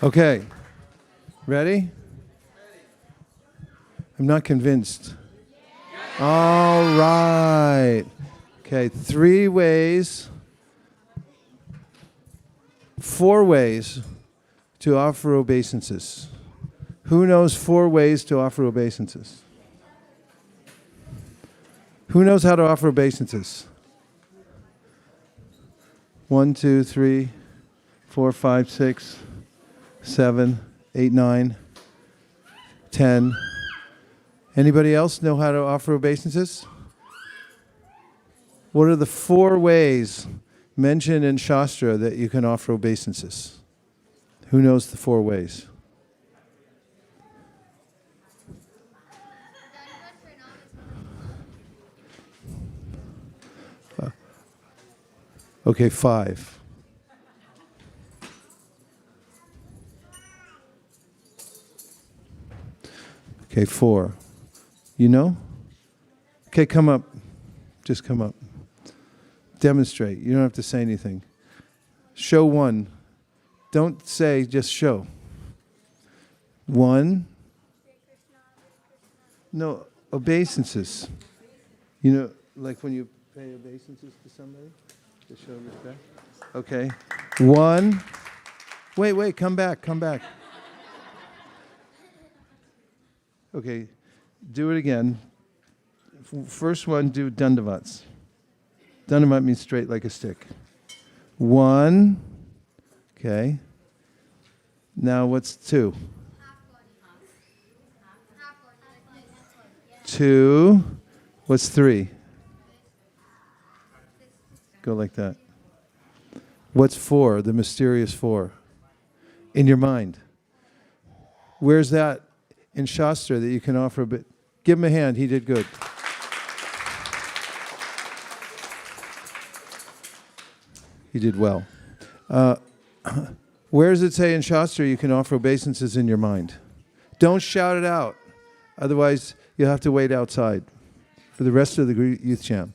Okay. Ready? I'm not convinced. All right. Okay, 4 ways to offer obeisances. Who knows 4 ways to offer obeisances? Who knows how to offer obeisances? 1, 2, 3, 4, 5, 6, 7, 8, 9, 10. Anybody else know how to offer obeisances? What are the 4 ways mentioned in Shastra that you can offer obeisances? Who knows the 4 ways? Okay, 5. Okay, 4. You know? Okay, come up. Just come up. Demonstrate. You don't have to say anything. Show 1. Don't say, just show. 1. No, obeisances. You know, like when you pay obeisances to somebody? To show respect? Okay. 1. Wait, come back. Okay, do it again. First one, do dandavats. Dandavat means straight like a stick. 1. Okay. Now what's 2? 2. What's 3? Go like that. What's 4? The mysterious 4. In your mind. Where's that in Shastra that you can offer a bit? Give him a hand. He did good. He did well. Where does it say in Shastra you can offer obeisances in your mind? Don't shout it out. Otherwise, you'll have to wait outside for the rest of the youth jam.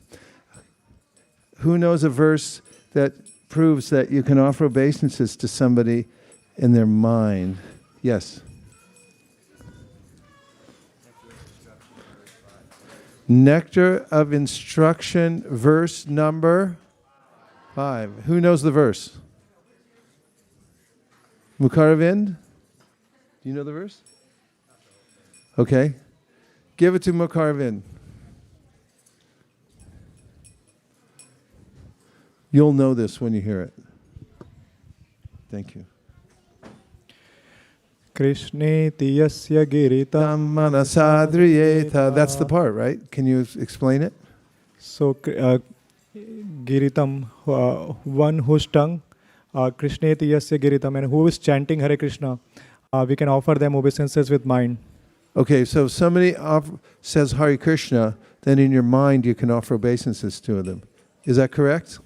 Who knows a verse that proves that you can offer obeisances to somebody in their mind? Yes. Nectar of Instruction, verse number 5. Who knows the verse? Mukharavind? Do you know the verse? Okay. Give it to Mukharavind. You'll know this when you hear it. Thank you. Krishneti yasya giritam manasadriyeta. That's the part, right? Can you explain it? So, giritam, one whose tongue, Krishneti yasya giritam, and who is chanting Hare Krishna, we can offer them obeisances with mind. Okay, so if somebody says Hare Krishna, then in your mind you can offer obeisances to them. Is that correct?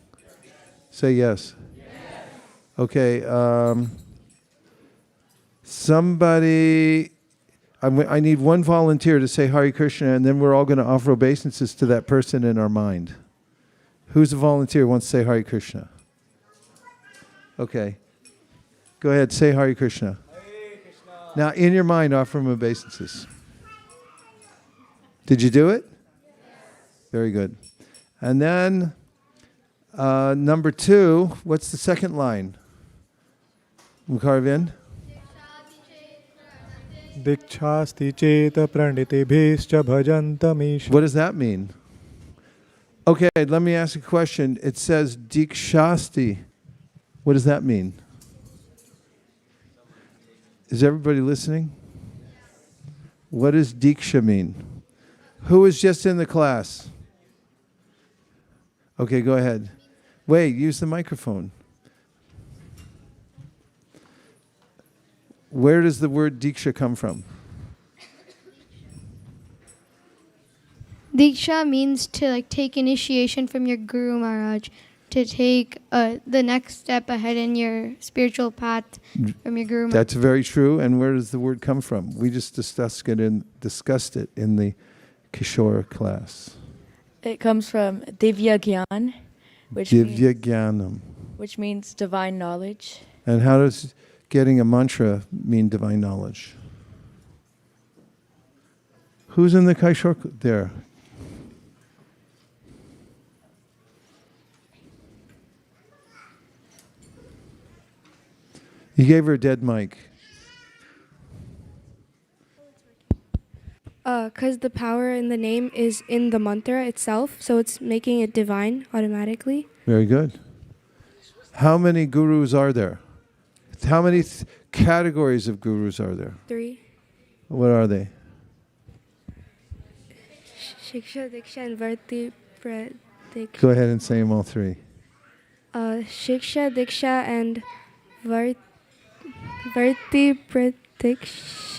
Say yes. Yes. Okay. Somebody, I need one volunteer to say Hare Krishna, and then we're all going to offer obeisances to that person in our mind. Who's a volunteer who wants to say Hare Krishna? Okay. Go ahead, say Hare Krishna. Hare Krishna. Now, in your mind, offer him obeisances. Did you do it? Yes. Very good. And then, number 2, what's the second line? Mukharavind? Dikshasti cheta pranitibhischa bhajantamish. What does that mean? Okay, let me ask a question. It says Dikshasti. What does that mean? Is everybody listening? What does Diksha mean? Who is just in the class? Okay, go ahead. Wait, use the microphone. Where does the word Diksha come from? Diksha means to take initiation from your Guru Maharaj, to take the next step ahead in your spiritual path from your Guru Maharaj. That's very true. And where does the word come from? We just discussed it in the Kishore class. It comes from Divya Gyan, which Divya Gyanam. which means divine knowledge. And how does getting a mantra mean divine knowledge? Who's in the Kaishor? There. You gave her a dead mic. Because the power in the name is in the mantra itself, so it's making it divine automatically. Very good. How many gurus are there? How many categories of gurus are there? 3. What are they? Shiksha, Diksha, and Varti Pradiksha. Go ahead and say them all 3. Shiksha, Diksha, and Varti Pradiksha.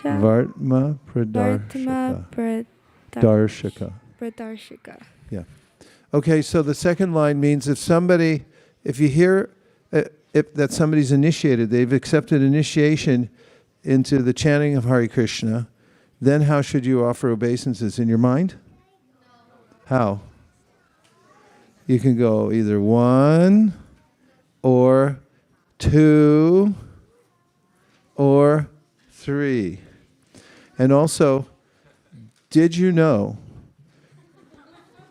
Vartma Vartma Darshaka. Pradarshika. Yeah. Okay, so the second line means if you hear that somebody's initiated, they've accepted initiation into the chanting of Hare Krishna, then how should you offer obeisances? In your mind? How? You can go either 1 or 2 or 3. And also, did you know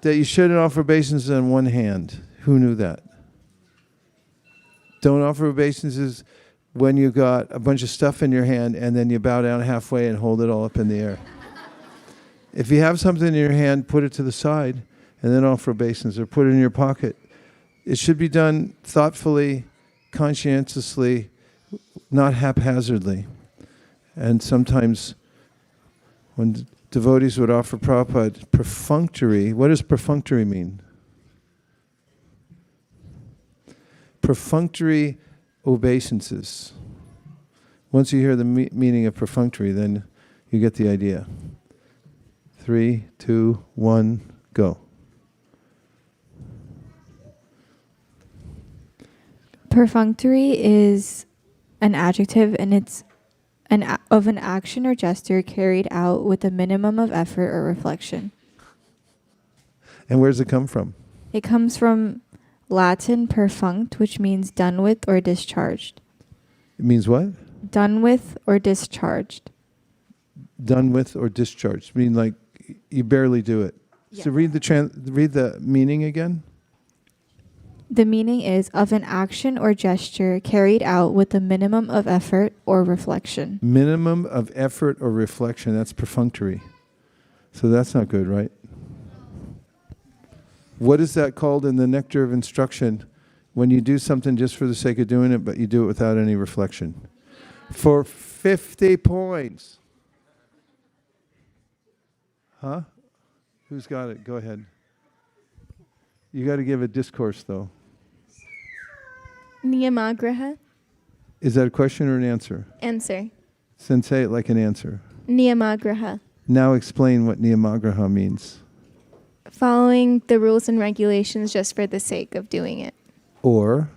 that you shouldn't offer obeisances on one hand? Who knew that? Don't offer obeisances when you got a bunch of stuff in your hand and then you bow down halfway and hold it all up in the air. If you have something in your hand, put it to the side and then offer obeisance, or put it in your pocket. It should be done thoughtfully, conscientiously, not haphazardly. And sometimes when devotees would offer Prabhupada perfunctory, what does perfunctory mean? Perfunctory obeisances. Once you hear the meaning of perfunctory, then you get the idea. 3, 2, 1, go. Perfunctory is an adjective, and it's of an action or gesture carried out with a minimum of effort or reflection. And where does it come from? It comes from Latin perfunct, which means done with or discharged. It means what? Done with or discharged. Done with or discharged. I mean, like you barely do it. Yeah. So read the meaning again. The meaning is of an action or gesture carried out with a minimum of effort or reflection. Minimum of effort or reflection. That's perfunctory. So that's not good, right? What is that called in the nectar of instruction when you do something just for the sake of doing it, but you do it without any reflection? For 50 points. Huh? Who's got it? Go ahead. You got to give a discourse, though. Niyamagraha. Is that a question or an answer? Answer. Then say it like an answer. Niyamagraha. Now explain what niyamagraha means. Following the rules and regulations just for the sake of doing it. Or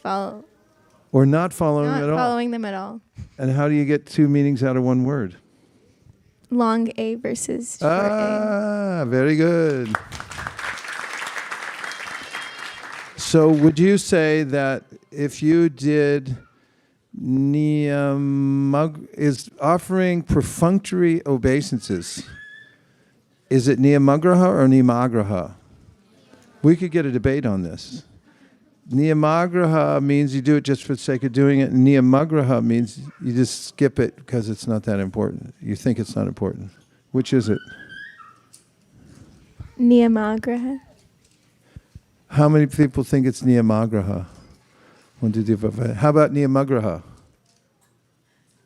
Follow. Or not following Not at all. following them at all. And how do you get 2 meanings out of 1 word? Long A versus short A. Very good. So would you say that if you did is offering perfunctory obeisances, is it niyamagraha or nimagraha? We could get a debate on this. Niyamagraha means you do it just for the sake of doing it, and niyamagraha means you just skip it because it's not that important. You think it's not important. Which is it? Niyamagraha. How many people think it's niyamagraha? 1, 2, 3, 4, 5. How about niyamagraha?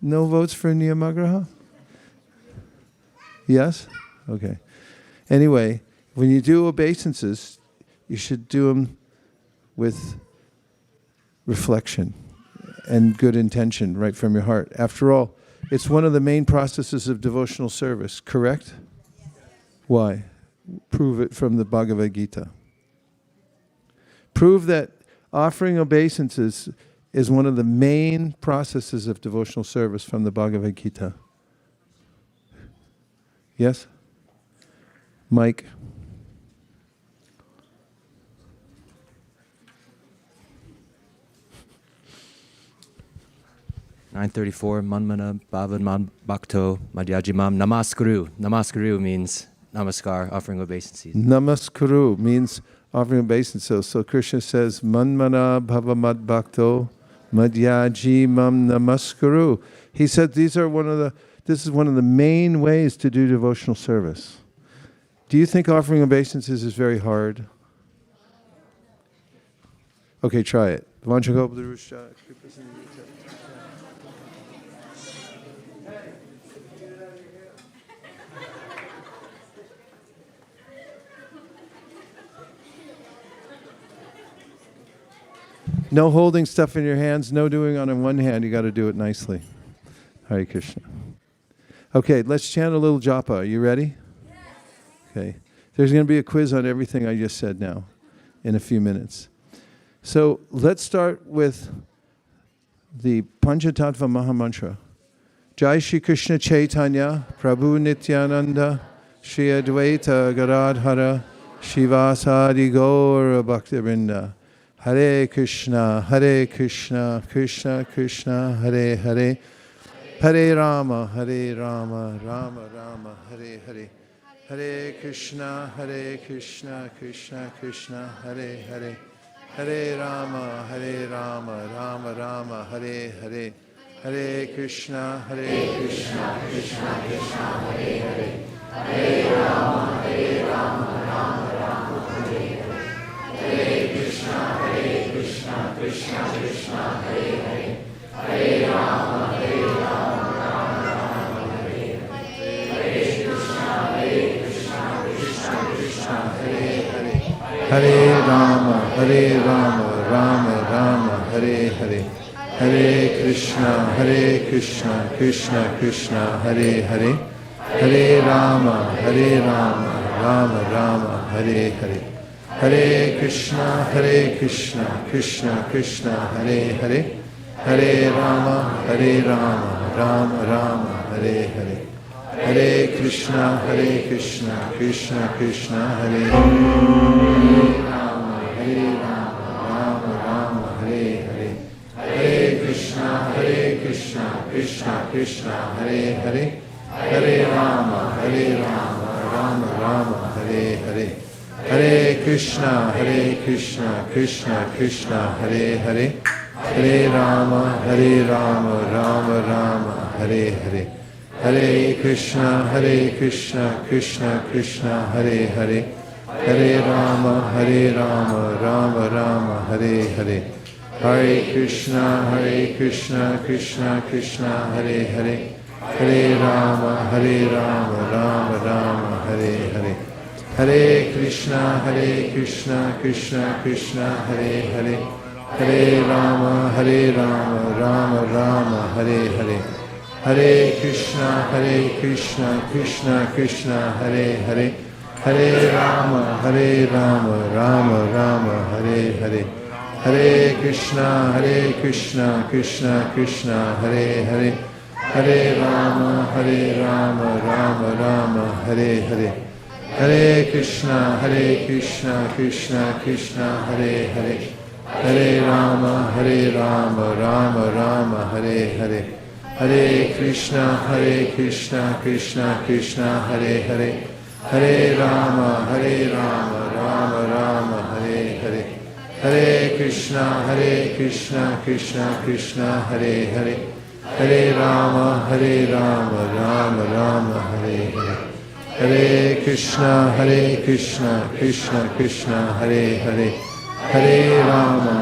No votes for niyamagraha? Yes? Okay. Anyway, when you do obeisances, you should do them with reflection and good intention right from your heart. After all, it's one of the main processes of devotional service, correct? Why? Prove it from the Bhagavad Gita. Prove that offering obeisances is one of the main processes of devotional service from the Bhagavad Gita. Yes? Mike? 934, Manmana Bhavan Bhakto Madhyajimam Namaskuru. Namaskuru means namaskar, offering obeisances. Namaskuru means offering obeisances. So Krishna says, Manmana Bhavamad Bhakto Madhyajimam Namaskuru. He said this is one of the main ways to do devotional service. Do you think offering obeisances is very hard? Okay, try it. No holding stuff in your hands, no doing on one hand. You got to do it nicely. Hare Krishna. Okay, let's chant a little japa. Are you ready? Okay. There's going to be a quiz on everything I just said now in a few minutes. So let's start with the Panchatattva Mahamantra. Jai Shri Krishna Chaitanya, Prabhu Nityananda, Shri Advaita Gadadhara, Shivasadi Gaura Bhaktivinoda. Hare Krishna, Krishna Krishna, Hare Hare, Hare Rama, Rama Rama, Hare Hare. Hare Krishna, Krishna Krishna, Hare Hare. Hare Rama, Rama Rama, Hare Hare. Hare Krishna, Krishna Krishna, Hare Hare. Hare Rama, Rama Rama, Hare Hare. Hare Krishna, Krishna Krishna, Hare Hare. Hare Rama, Rama Rama, Hare Hare. Hare Krishna, Krishna Hare Hare. Hare Rama, Rama Rama, Hare Hare. Hare Krishna, Krishna Krishna, Hare Hare. Hare Rama, Rama Rama, Hare Hare. Hare Krishna, Krishna Krishna, Hare Hare. Hare Rama, Rama Rama, Hare Hare. Hare Krishna, Krishna Krishna, Hare Hare. Hare Rama, Rama Hare Hare. Hare Krishna, Krishna Krishna, Hare Hare. Hare Rama, Rama Rama, Hare Hare. Hare Krishna, Krishna Krishna, Hare Hare. Hare Rama, Rama Rama, Hare Hare. Hare Krishna, Krishna Krishna, Hare Hare. Hare Rama, Rama Rama, Hare Hare. Hare Krishna, Krishna Krishna, Hare Hare. Hare Rama, Rama Rama, Hare Hare. Hare Krishna, Krishna Krishna, Hare Hare. Hare Rama, Rama Rama, Hare Hare. Hare Krishna, Krishna Krishna, Hare Hare. Hare Rama, Rama Rama, Hare Hare. Hare Krishna, Krishna Krishna, Hare Hare. Hare Rama, Rama Rama, Hare Hare. Hare Krishna, Krishna Krishna, Hare Hare. Hare Rama, Rama Rama, Hare Hare. Hare Krishna, Krishna Krishna, Hare Hare. Hare Rama, Rama Rama, Hare Hare. Hare Krishna, Krishna Krishna, Hare Hare. Hare Rama, Rama Rama, Hare Hare. Hare Krishna, Krishna Krishna, Hare Hare. Hare Rama,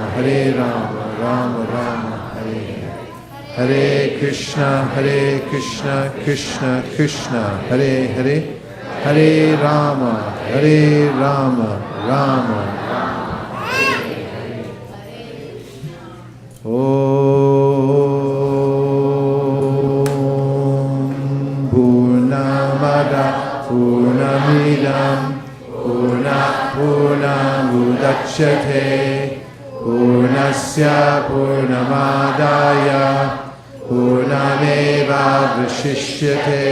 Rama Rama, Hare Hare. Hare Krishna, Krishna Krishna, Hare Hare. Hare Rama, Rama Rama. Om Purnamada Purnamidam Purnamudachyate Purnasya Purnamadaya Purnameva Vashishyate.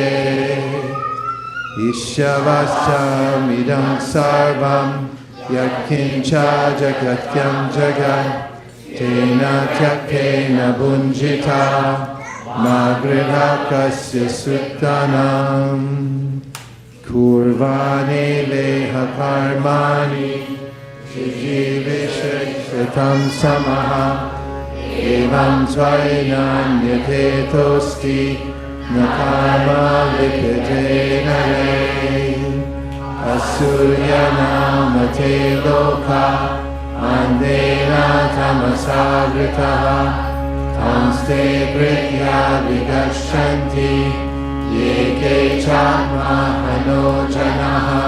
Ishavasya midam sarvam yakincha jagatyam jagat tena tyakena bunjita magridakasya suttanam kurvane leha karmani shijivishritam samaha evam tvainanyate tosti nakarma lipite nare asuryanamate loka andena tamasagritaha tamste britya vigashanti yeke chakmahano janaha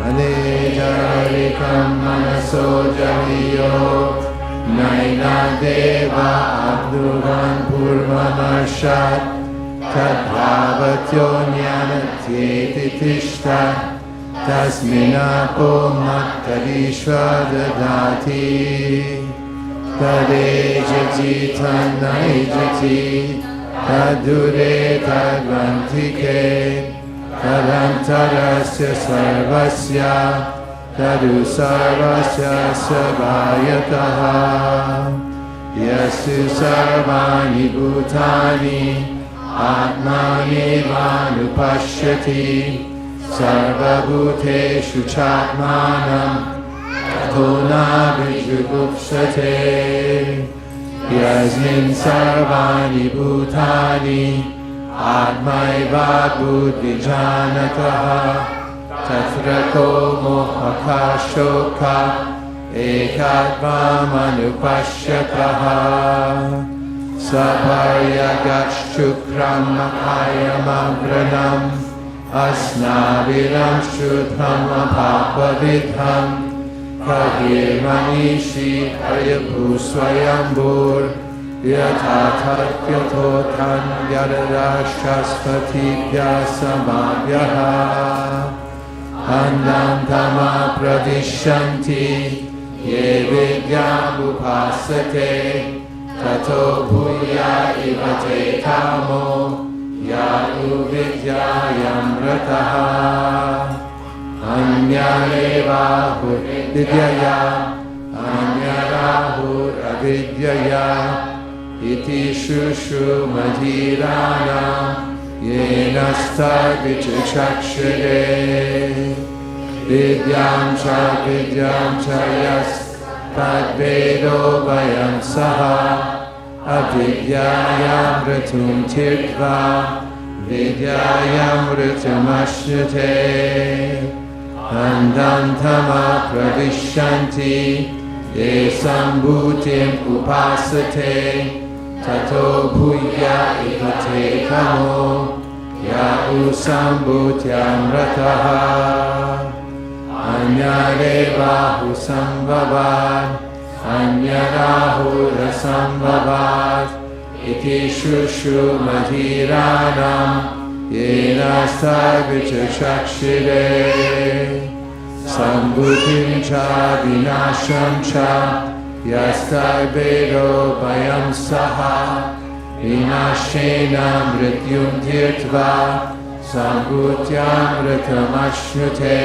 anejarikam manaso jamiyo naina deva abduran purvamarshat tadbhavatyo jnanatyeti tishta tasminapo mattadishva dadati tadejati tanaijati tadure tadvantike tadantarasya sarvasya tadu sarvasya savayataha yasu sarvani bhutani atmani manupashyati sarvabhuteshu chatmanam Tona vijugupsate Yasmin sarvani bhutani Atmaiva buddhijanataha Tatrako mohakashoka Ekatva manupashyataha Saparyagachukram makayamagranam Asnaviram shudham apapavidham Kahirmanishi ayapu swayambur Yathathatyathotan yadadashasphati pyasamabhyaha Andantama pradishanti ye vidyamupasate Tato bhuya ivate tamo yadu vidyayamrataha Anyarevahur vidyaya Anyarahur avidyaya Iti shushu madhirana Yenasta vichakshire Vidyam cha yas Tadvedo vayam saha Avidyayam ritum tirtva Vidyayam ritum ashyate Andantama pravishanti ye sambhutim upasate tato bhuya ivate kamo ya usambhutyam rataha anyarevahu sambhavat anyarahura sambhavat iti shushu madhiranam Yena sarvichakshire Sambhutim cha vinasham cha Yastarvedo vayam saha Vinashena mrityum tirtva Sambhutyam ritamashute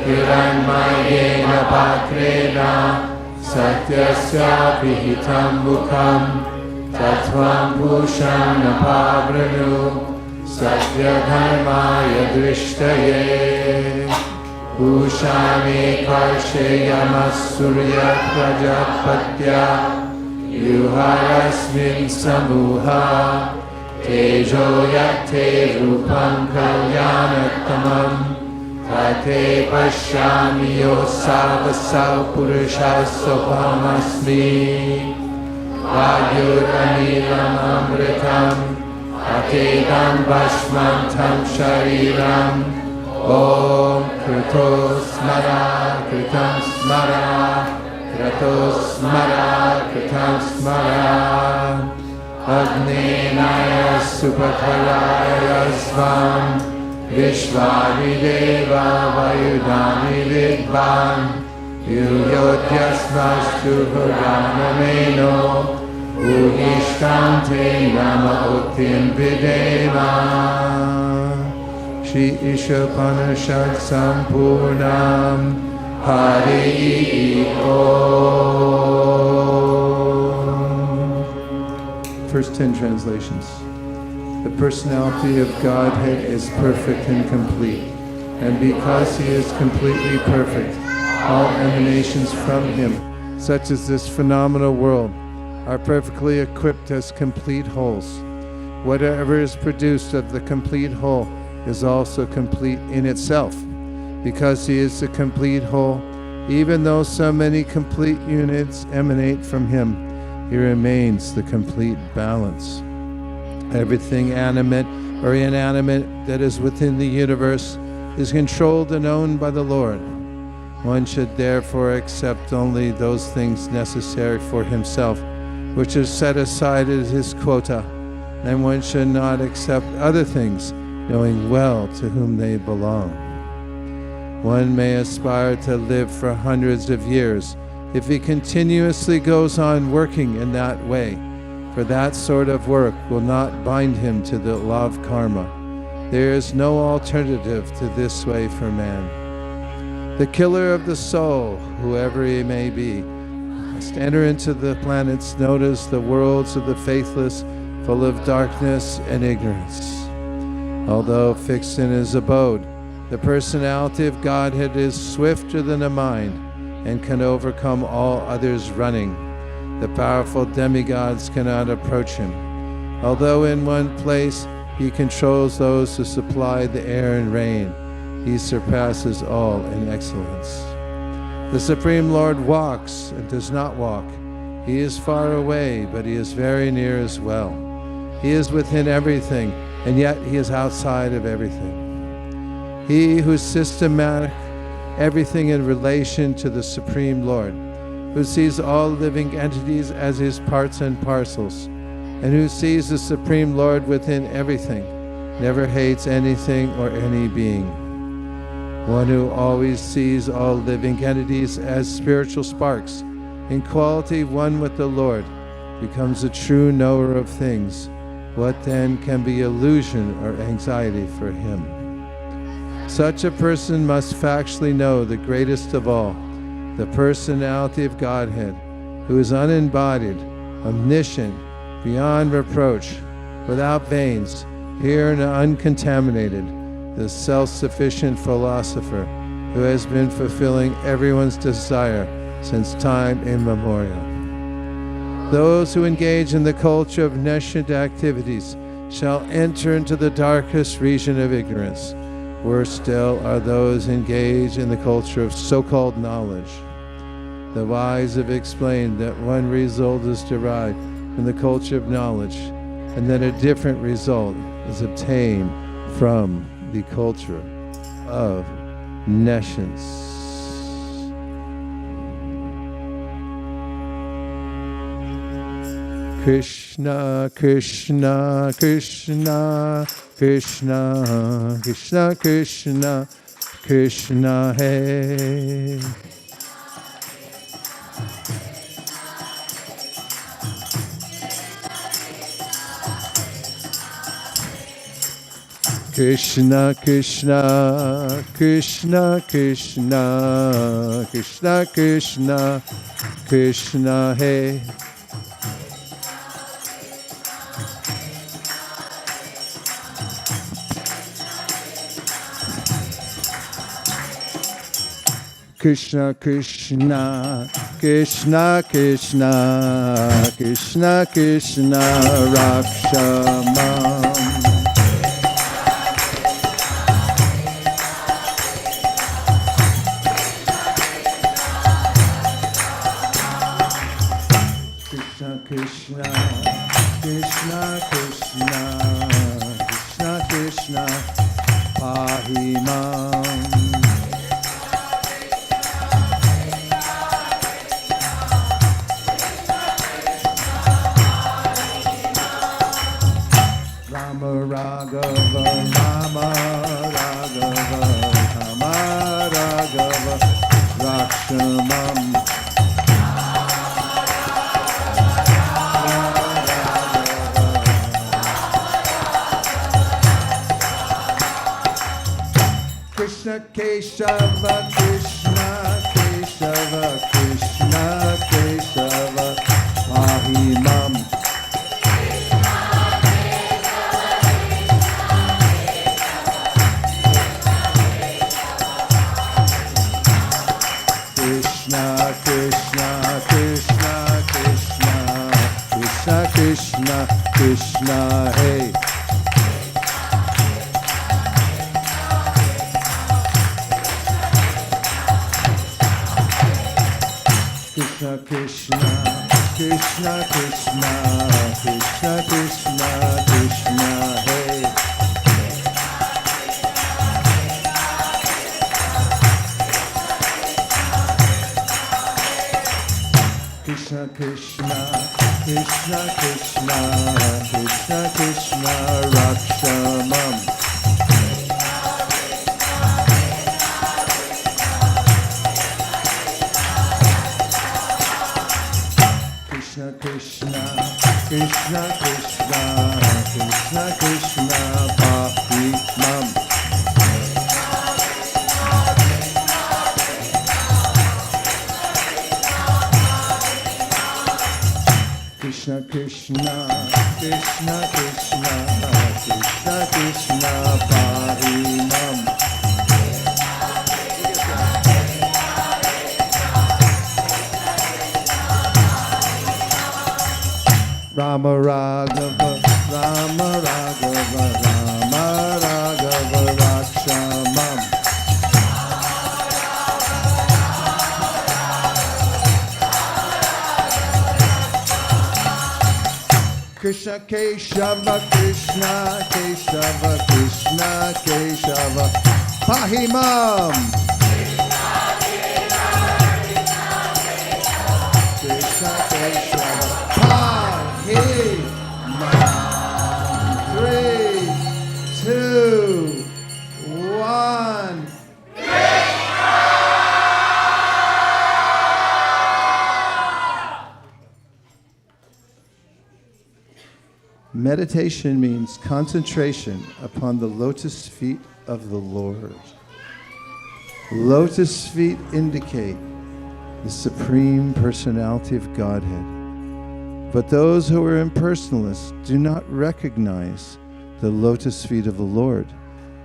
Hiranmayena patrena Satyasya vihitam bukham Tatvam pusham napavranu Satya dharmaya drishtaye Pushami karshe yamasurya prajapatya Yuharasmin samuha Tejo yate rupam kalyanattamam Tate pashyami yosavasau purushasopamasmi Vadyuranilam amritam Akedam bashmantam shariram Om kritos smara kritam smara Kratos smara kritam smara Agnenaya supathalaya svam Vishvavideva vayudani vidvan Yuyotyasmastu Bhajanameno Uhishkante Nama Uttim Videva Shri Ishopanishad Sampurnam Hari Om first 10 translations. The personality of Godhead is perfect and complete, and because he is completely perfect, all emanations from him, such as this phenomenal world, are perfectly equipped as complete wholes. Whatever is produced of the complete whole is also complete in itself. Because he is the complete whole, even though so many complete units emanate from him, he remains the complete balance. Everything animate or inanimate that is within the universe is controlled and owned by the Lord. One should therefore accept only those things necessary for himself, which is set aside as his quota, and one should not accept other things, knowing well to whom they belong. One may aspire to live for hundreds of years if he continuously goes on working in that way, for that sort of work will not bind him to the law of karma. There is no alternative to this way for man. The killer of the soul, whoever he may be, must enter into the planets known as the worlds of the faithless, full of darkness and ignorance. Although fixed in his abode, the personality of Godhead is swifter than a mind and can overcome all others running. The powerful demigods cannot approach him. Although in one place he controls those who supply the air and rain, he surpasses all in excellence. The Supreme Lord walks and does not walk. He is far away, but he is very near as well. He is within everything, and yet he is outside of everything. He who is systematic, everything in relation to the Supreme Lord, who sees all living entities as his parts and parcels, and who sees the Supreme Lord within everything, never hates anything or any being. One who always sees all living entities as spiritual sparks, in quality one with the Lord, becomes a true knower of things. What then can be illusion or anxiety for him? Such a person must factually know the greatest of all, the personality of Godhead, who is unembodied, omniscient, beyond reproach, without veins, pure and uncontaminated, the self-sufficient philosopher who has been fulfilling everyone's desire since time immemorial. Those who engage in the culture of nescient activities shall enter into the darkest region of ignorance. Worse still are those engaged in the culture of so-called knowledge. The wise have explained that one result is derived from the culture of knowledge, and that a different result is obtained from the culture of nescience. Krishna, Krishna, Krishna, Krishna, Krishna, Krishna, Krishna, Hey. Krishna, Krishna, Krishna, Krishna, Krishna, Krishna, Krishna, Hey. Krishna, Krishna, Krishna, Krishna, Krishna, Krishna, Rakshamam. Krishna, Krishna, Krishna, Krishna, Krishna, Pahimam. Raghava, Rama Raghava, Rama Raghava, Rakshamam. Krishna Keshava, Krishna Keshava, Krishna Keshava, Mahimam. Krishna, Krishna, Krishna, Krishna, Krishna, Krishna, Krishna, hey. Krishna, Krishna, Krishna, Krishna, Krishna, Krishna, Krishna, hey. Krishna, Krishna, Krishna, Krishna, Krishna, Krishna, Rakshamam. Krishna, Krishna, Krishna, Krishna, Krishna, Krishna, Bhajan. Krishna, Krishna, Krishna, Krishna, Krishna, Krishna, Bhajan. Rama Raghava, Rama Raghava, Rama Raghava, Rakshamam. Krishna Keshava, Krishna Keshava, Krishna Keshava, Pahimam. Krishna Keshava, Pahimam. 3, 2, 1. Meditation means concentration upon the lotus feet of the Lord. Lotus feet indicate the Supreme Personality of Godhead. But those who are impersonalists do not recognize the lotus feet of the Lord,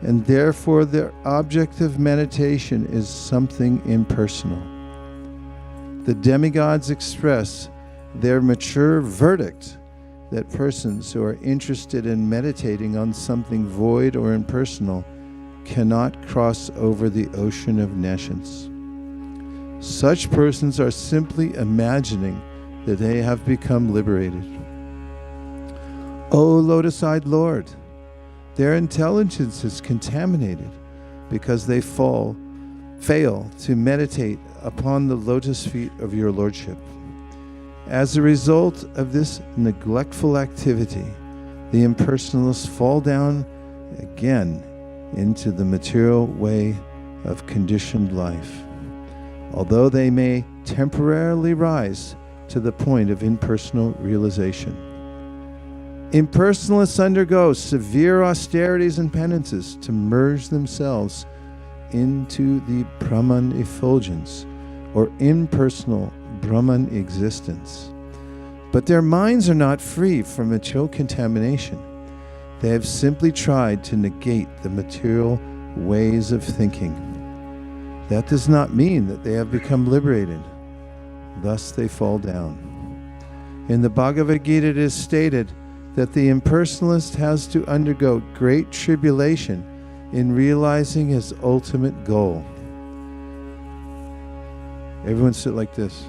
and therefore their object of meditation is something impersonal. The demigods express their mature verdict that persons who are interested in meditating on something void or impersonal cannot cross over the ocean of nescience. Such persons are simply imagining that they have become liberated. O lotus-eyed Lord, their intelligence is contaminated because they fail to meditate upon the lotus feet of your Lordship. As a result of this neglectful activity, the impersonalists fall down again into the material way of conditioned life, although they may temporarily rise to the point of impersonal realization. Impersonalists undergo severe austerities and penances to merge themselves into the Brahman effulgence, or impersonal Brahman existence. But their minds are not free from material contamination. They have simply tried to negate the material ways of thinking. That does not mean that they have become liberated. Thus they fall down. In the Bhagavad Gita it is stated that the impersonalist has to undergo great tribulation in realizing his ultimate goal. Everyone sit like this.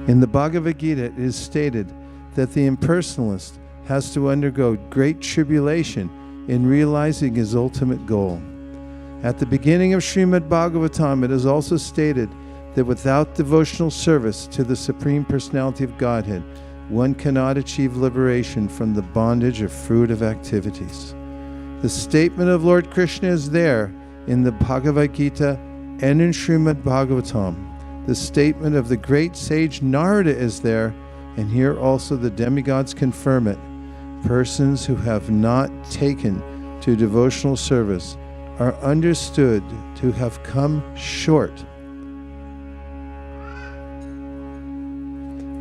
In the Bhagavad Gita, it is stated that the impersonalist has to undergo great tribulation in realizing his ultimate goal. At the beginning of Srimad Bhagavatam, it is also stated that without devotional service to the Supreme Personality of Godhead, one cannot achieve liberation from the bondage of fruitive activities. The statement of Lord Krishna is there in the Bhagavad Gita and in Srimad Bhagavatam. The statement of the great sage Narada is there, and here also the demigods confirm it. Persons who have not taken to devotional service are understood to have come short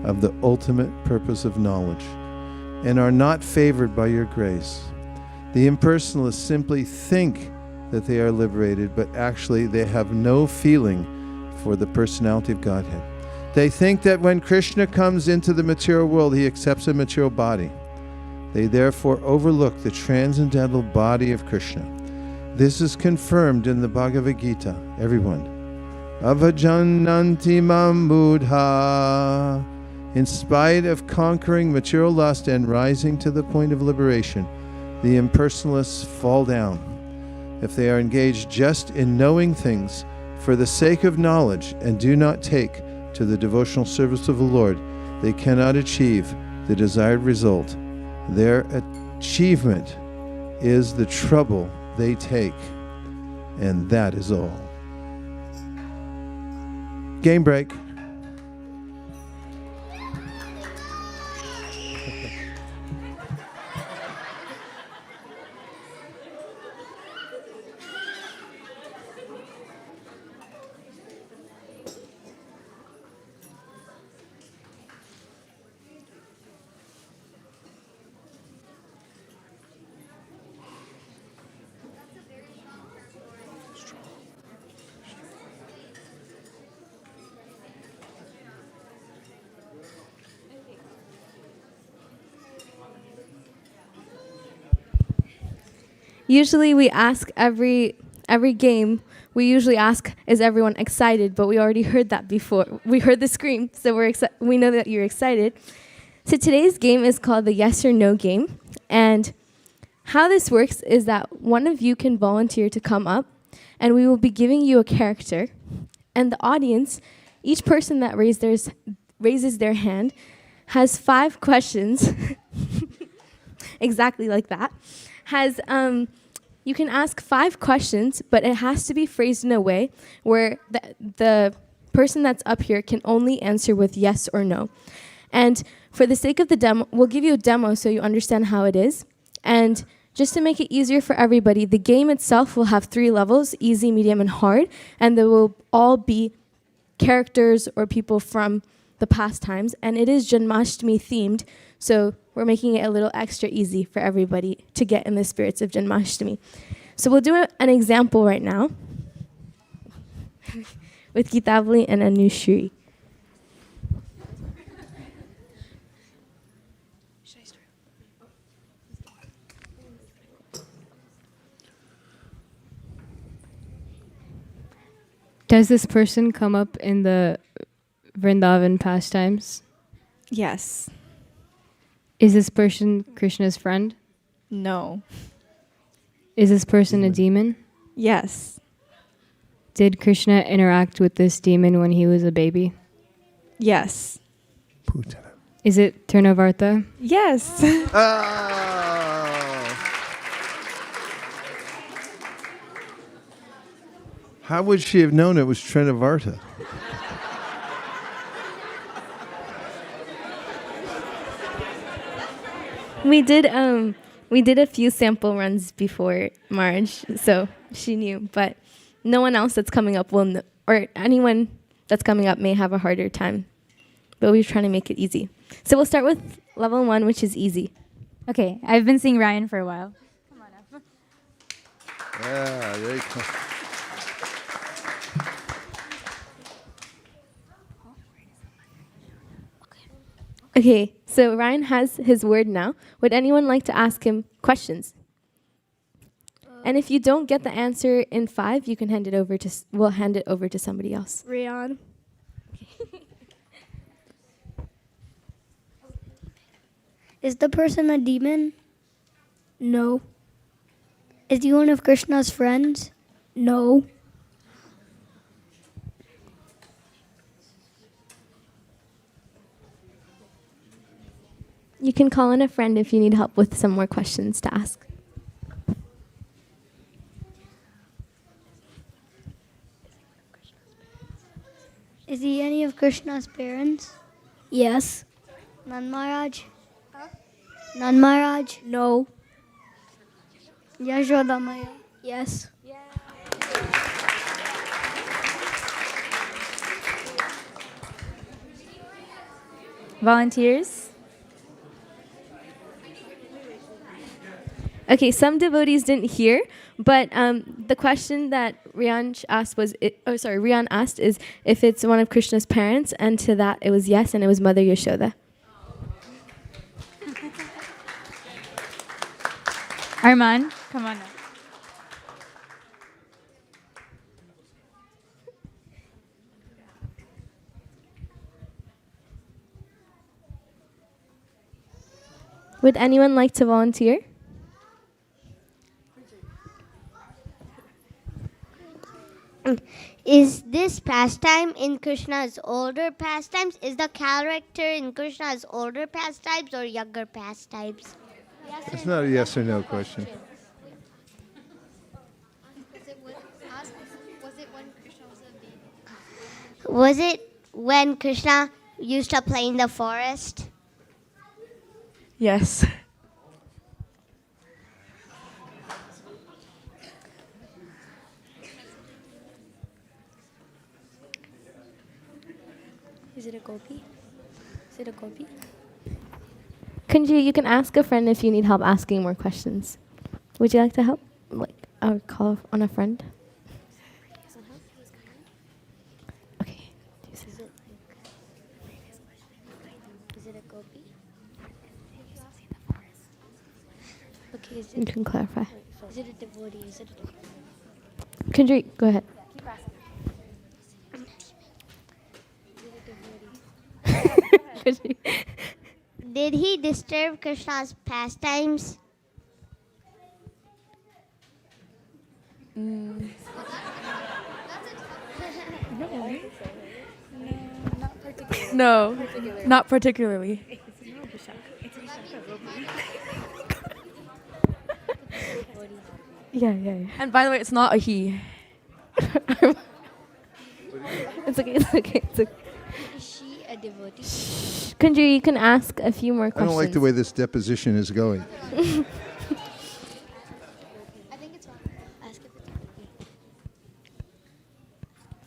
of the ultimate purpose of knowledge. and are not favored by your grace. The impersonalists simply think that they are liberated, but actually they have no feeling for the personality of Godhead. They think that when Krishna comes into the material world, he accepts a material body. They therefore overlook the transcendental body of Krishna. This is confirmed in the Bhagavad Gita. Everyone. Avajananti mam buddha. In spite of conquering material lust and rising to the point of liberation, the impersonalists fall down. If they are engaged just in knowing things for the sake of knowledge and do not take to the devotional service of the Lord, they cannot achieve the desired result. Their achievement is the trouble they take, and that is all. Game break. Usually we ask every game, we usually ask, is everyone excited? But we already heard that before. We heard the scream, so we know that you're excited. So today's game is called the yes or no game. And how this works is that one of you can volunteer to come up, and we will be giving you a character. And the audience, each person that raises their hand, has 5 questions, exactly like that, you can ask 5 questions, but it has to be phrased in a way where the person that's up here can only answer with yes or no. And for the sake of the demo, we'll give you a demo so you understand how it is. And just to make it easier for everybody, the game itself will have 3 levels, easy, medium, and hard. And they will all be characters or people from the past times. And it is Janmashtami themed, so we're making it a little extra easy for everybody to get in the spirits of Janmashtami. So we'll do an example right now with Gitabli and Anushri. Does this person come up in the Vrindavan pastimes? Yes. Is this person Krishna's friend? No. Is this person a demon? Yes. Did Krishna interact with this demon when he was a baby? Yes. Is it Trinavarta? Yes. How would she have known it was Trinavarta? We did a few sample runs before Marge, so she knew. But no one else that's coming up will know, or anyone that's coming up may have a harder time. But we're trying to make it easy. So we'll start with level 1, which is easy. Okay, I've been seeing Ryan for a while. Come on up. Yeah, there you go. Okay, so Ryan has his word now. Would anyone like to ask him questions? And if you don't get the answer in 5, you can hand it over to. We'll hand it over to somebody else. Rian. Is the person a demon? No. Is he one of Krishna's friends? No. You can call in a friend if you need help with some more questions to ask. Is he any of Krishna's parents? Yes. Nan Maharaj? Nan Maharaj? No. Yashoda Maya? Yes. Volunteers? Okay, some devotees didn't hear, but the question that Rian asked Rian asked is if it's one of Krishna's parents, and to that it was yes, and it was Mother Yashoda. Arman, come on up. Would anyone like to volunteer? Is this pastime in Krishna's older pastimes? Is the character in Krishna's older pastimes or younger pastimes? It's not a yes or no question. Was it when Krishna used to play in the forest? Yes. Is it a gopi? Is it a gopi? Kunji, you can ask a friend if you need help asking more questions. Would you like to help? Like, I would call on a friend. Okay. Is it a gopi? Okay, is You it, can clarify. is it a devotee? Is it a devotee? Kunji, go ahead. Kunji. Did he disturb Krishna's pastimes? No, not particularly. Yeah. And by the way, it's not a he. It's okay. It's okay. Is she a devotee? Kunji, you can ask a few more I questions. don't like the way this deposition is going. I think it's fine. Ask if it's a gopi.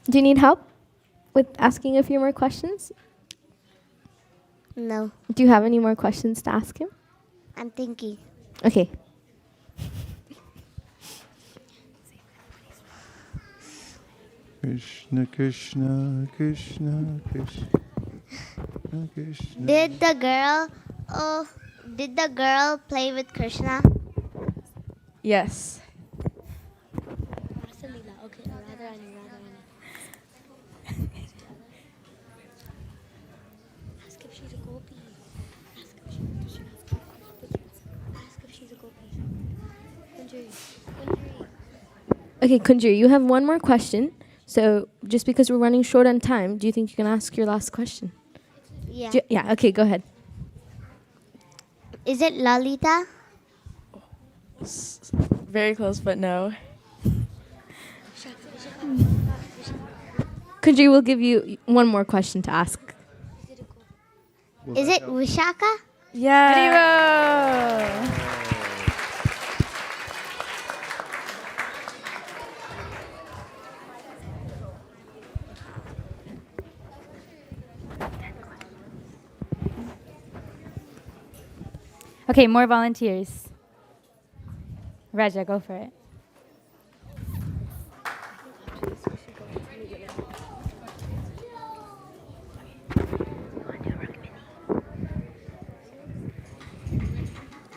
Do you need help with asking a few more questions? No, Do you have any more questions to ask him? I'm thinking. Okay. Krishna, Krishna, Krishna, Krishna, Krishna. Did the girl play with Krishna? Yes. Okay, Radharani. Ask if she's a gopi. Ask if she's a gopi. Kunjari. Okay, Kunji, you have one more question. So just because we're running short on time, do you think you can ask your last question? Yeah. Yeah, okay, go ahead. Is it Lalita? Very close, but no. Kunji, we'll give you one more question to ask. Is it Vishaka? Yeah. Okay, more volunteers. Raja, go for it.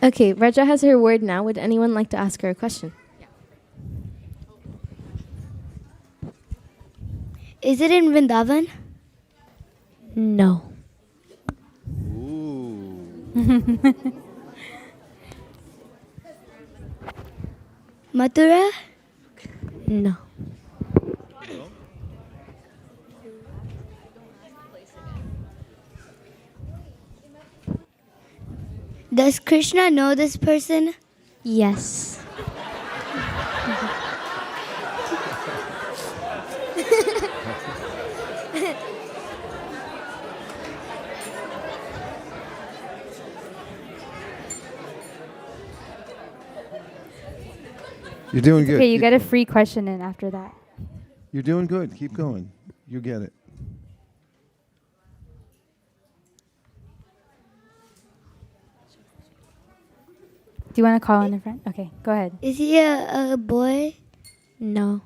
Okay, Raja has her word now. Would anyone like to ask her a question? Is it in Vrindavan? No. Mathura? No. Does Krishna know this person? Yes. You're doing good. Okay, you Keep get a going. free question in after that. You're doing good. Keep going. You get it. Do Do you want to call on a friend? Okay, go ahead. Is he a boy? No.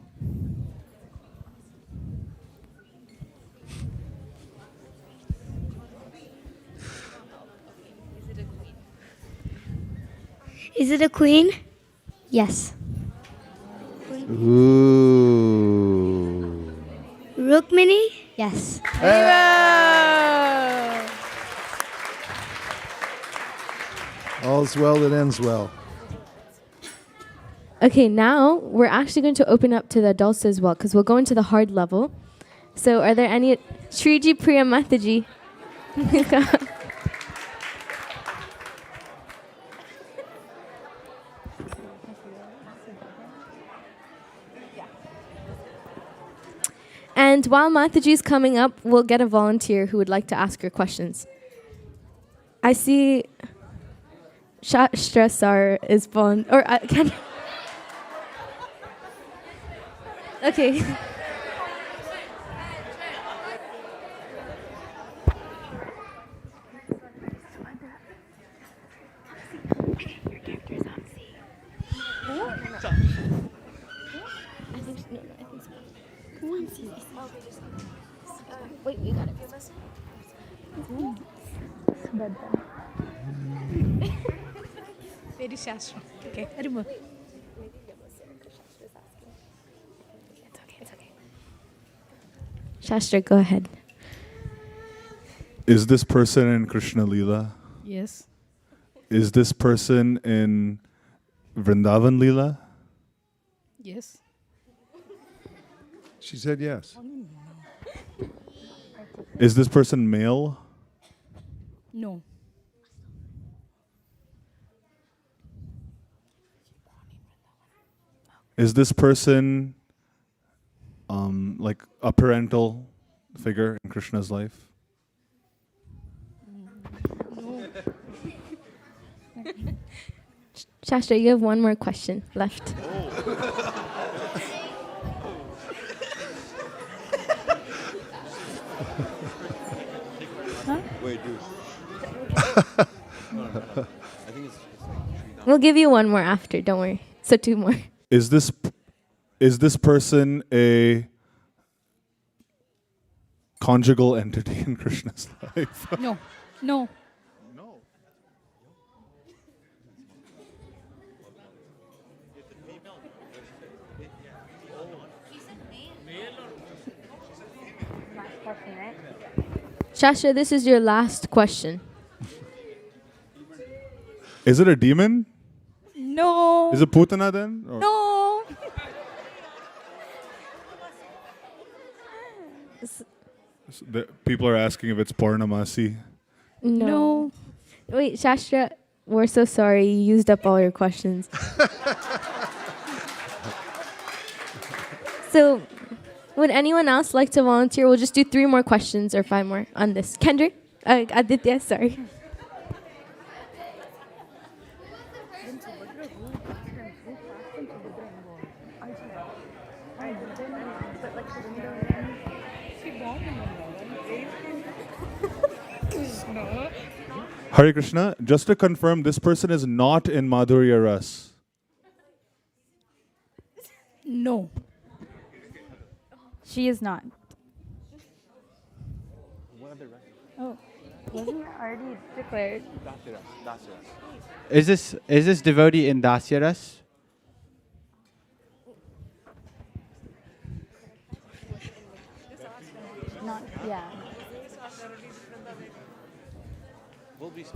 Is it a queen? Yes. Ooh. Rukmini? Yes. All's well that ends well. Okay, now we're actually going to open up to the adults as well, because we'll go into the hard level. So are there any... Shriji Priya Mathaji. And while Mathaji is coming up, we'll get a volunteer who would like to ask your questions. I see Shastra Sar is or can... Okay. Wait, we got it. Very Shastra. Okay, remove. It's okay. Shastra, go ahead. Is this person in Krishna Leela? Yes. Is this person in Vrindavan Leela? Yes. She said yes. Is this person male? No. Is this person like a parental figure in Krishna's life? No. Shastra, you have one more question left. We'll give you one more after, don't worry. So 2 more. Is this person a conjugal entity in Krishna's life? No. No. Shastra, this is your last question. Is it a demon? No. Is it Putana then? Or No. people are asking if it's Purnamasi. No. Wait, Shastra, we're so sorry. You used up all your questions. So, would anyone else like to volunteer? We'll just do 3 more questions or 5 more on this. Kendrick? Aditya, sorry. Hare Krishna, just to confirm, this person is not in Madhurya Ras. No. She is not. Oh, wasn't it already declared? Is this devotee in Dasyaras? Not, yeah.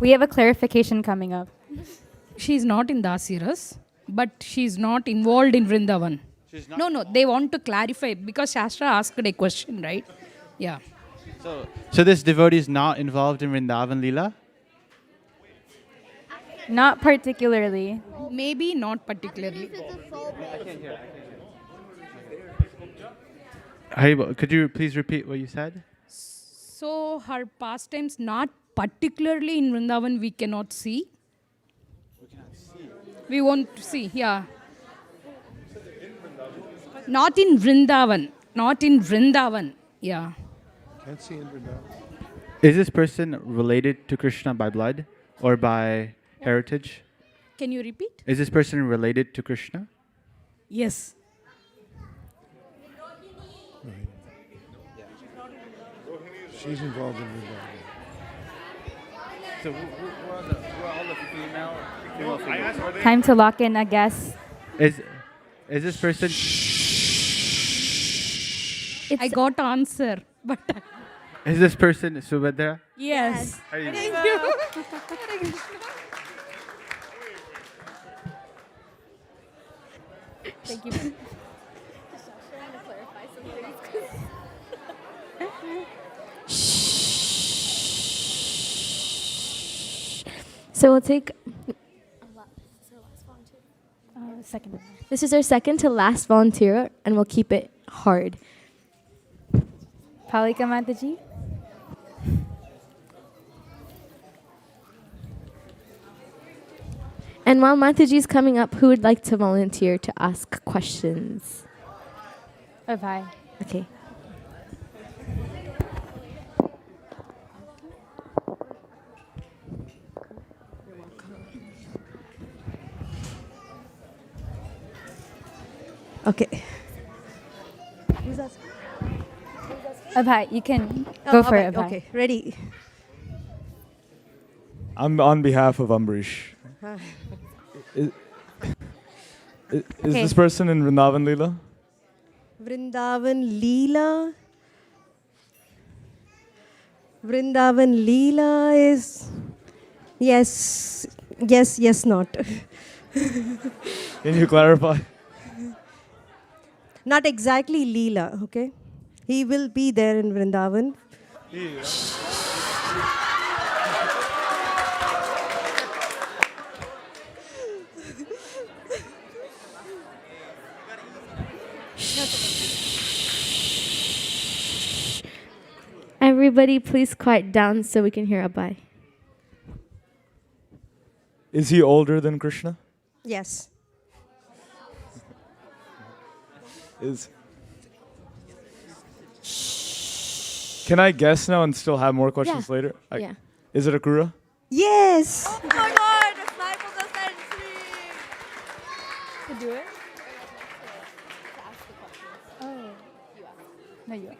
We have a clarification coming up. She's not in Dasiras, but she's not involved in Vrindavan. No, they want to clarify because Shastra asked a question, right? Yeah. So this devotee is not involved in Vrindavan Leela? Not particularly. Maybe not particularly. Could you please repeat what you said? So her pastimes not particularly in Vrindavan we cannot see. We won't see, yeah. Not in Vrindavan. Yeah. Can't see in Vrindavan. Is this person related to Krishna by blood or by heritage? Can you repeat? Is this person related to Krishna? Yes. She's involved in Vrindavan. So who are all the female figures? Time to lock in a guess. Is this person? I got answer, but Is this person Subhadra? yes. Are you- Thank you. Thank you. So we'll take. Second. This is our second to last volunteer, and we'll keep it hard. Palika Mataji. And while Mataji's coming up, who would like to volunteer to ask questions? Bye. Okay. Okay. Abhay, you can go for it, Abhay. Okay, ready. I'm on behalf of Ambrish. Is Okay. this person in Vrindavan Leela? Vrindavan Leela. Vrindavan Leela is yes, not. Can you clarify? Not exactly Leela, okay? He will be there in Vrindavan. Everybody, please quiet down so we can hear Abhay. Is he older than Krishna? Yes. Can I guess now and still have more questions Yeah. later? Yeah. Is it Akura? Yes. Oh my God! To do it? Oh. No, you.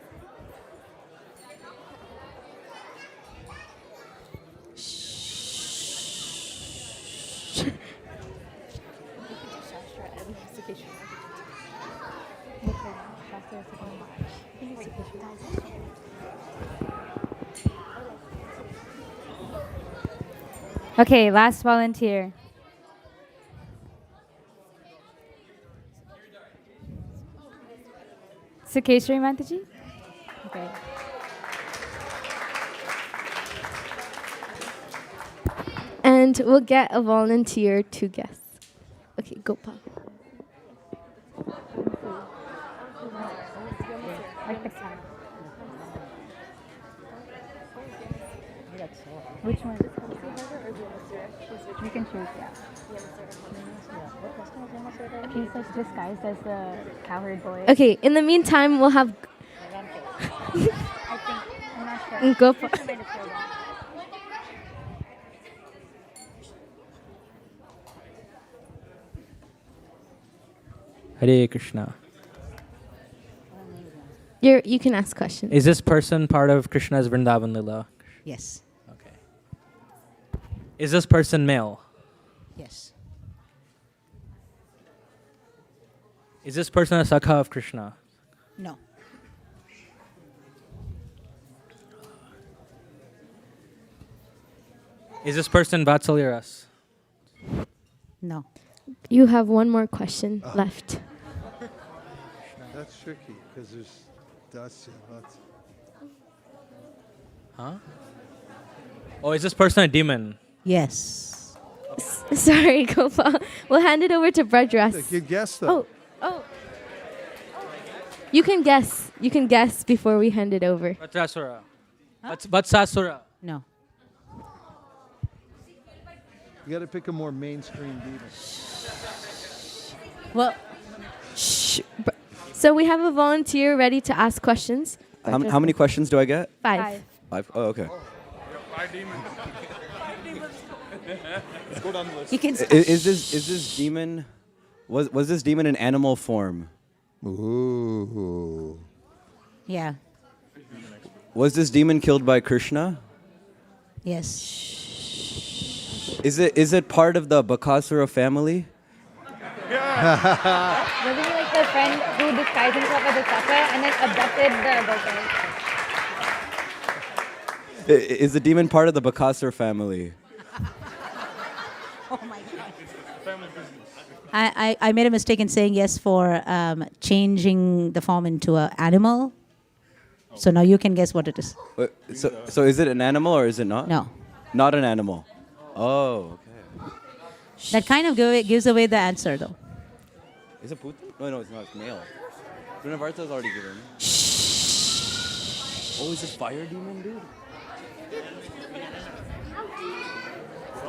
Okay, last volunteer. Sukeshri Mataji? Okay. And we'll get a volunteer to guess. Okay, Gopal. Which one? You can choose, yeah. He's like disguised as the cowherd boy. Okay, in the meantime, we'll have I think, I'm not sure. Gopal. Hare Krishna. You can ask questions. Is this person part of Krishna's Vrindavan Lila? Yes. Okay. Is this person male? Yes. Is this person a Sakha of Krishna? No. Is this person Vatsalya Ras? No. You have one more question left. That's tricky because there's Dasa. Huh? Oh, is this person a demon? Yes. Sorry, Gopal. We'll hand it over to Brajras. Good guess, though. Oh. You can guess. You can guess before we hand it over. Vatrasura. Vatsasura. No. You got to pick a more mainstream demon. Well, so we have a volunteer ready to ask questions. How many questions do I get? 5. 5. Oh, okay. Let's go down the list. You can is this demon was this demon in animal form? Ooh. Yeah. Was this demon killed by Krishna? Yes. Is it part of the Bakasura family? Wasn't he like the friend who disguised himself as a sucker and then abducted the girlfriend? Is the demon part of the Bakasura family? Oh my God. I made a mistake in saying yes for changing the form into an animal. So now you can guess what it is. So is it an animal or is it not? No. Not an animal. Oh, okay. That kind of gives away the answer though. Is it Putin? No, it's not. It's male. Brinavarta's already given. Oh, is it fire demon, dude?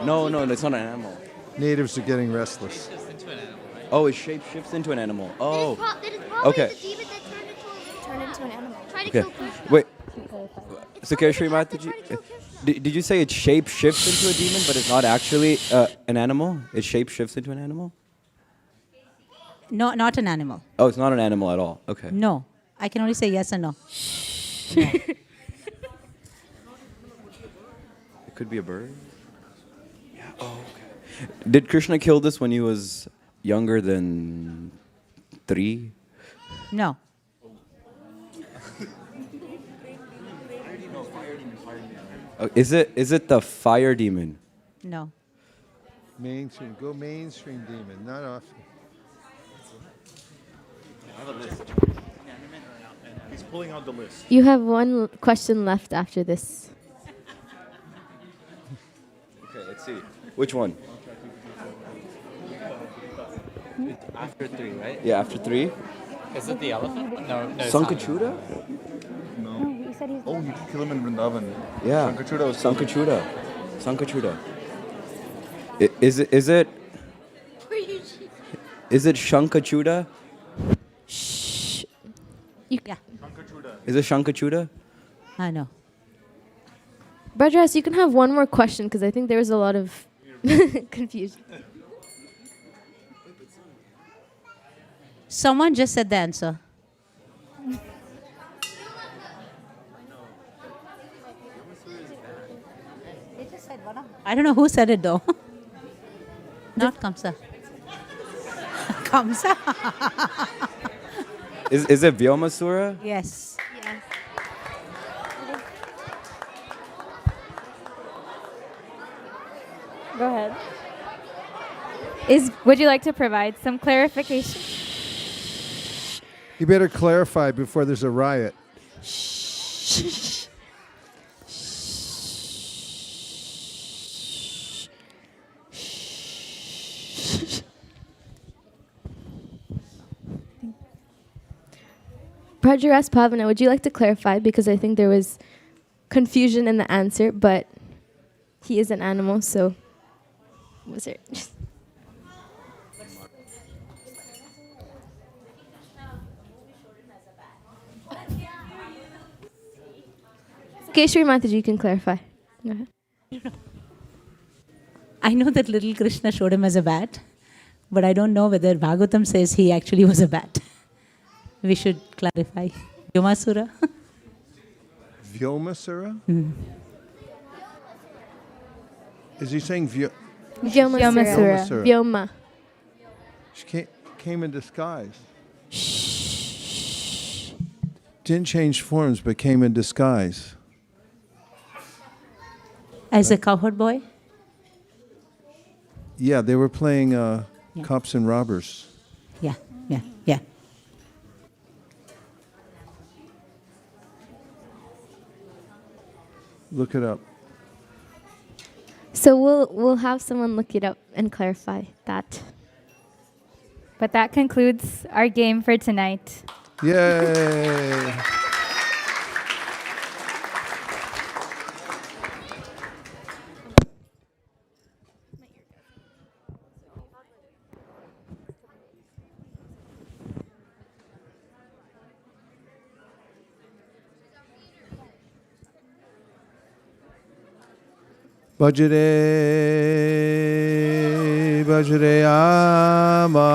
No, it's not an animal. Natives are getting restless. Oh, it shape shifts into an animal. Oh, okay. Turn into an animal. Try to Okay. kill Krishna. Wait. So, Keshri Mataji, did you say it shape shifts into a demon, but it's not actually an animal? It shape shifts into an animal? No, not an animal. Oh, it's not an animal at all. Okay. No. I can only say yes and no. It could be a bird. Yeah. Oh, okay. Did Krishna kill this when he was younger than 3? No. Is it the fire demon? No. Mainstream. Go mainstream demon, not off. He's pulling out the list. You have one question left after this. Okay, let's see. Which one? After 3, right? Yeah, after 3. Is it the elephant? No, it's Sankachuda? No. Oh, you can kill him in Vrindavan. Yeah. Sankachuda was Sankachuda. Is it Shankachuda? Yeah. Is it Shankachuda? I know. Bhajan, you can have one more question because I think there was a lot of confusion. Someone just said the answer. I don't know who said it though. Not Kamsa. Kamsa. Is it Vyomasura? Yes. Go ahead. Would you like to provide some clarification? You better clarify before there's a riot. Prajaras Pavana, would you like to clarify? Because I think there was confusion in the answer, but he is an animal, so was there? Keshri Mataji, you can clarify. Go ahead. I know that little Krishna showed him as a bat, but I don't know whether Bhagavatam says he actually was a bat. We should clarify. Vyomasura? Vyomasura? Mm. Is he saying Vyomasura. Vyoma. She came in disguise. Didn't change forms, but came in disguise. As a cowherd boy? Yeah, they were playing cops and robbers. Yeah. Look it up. So we'll have someone look it up and clarify that. But that concludes our game for tonight. Yay! Bhajare Bhajare Ama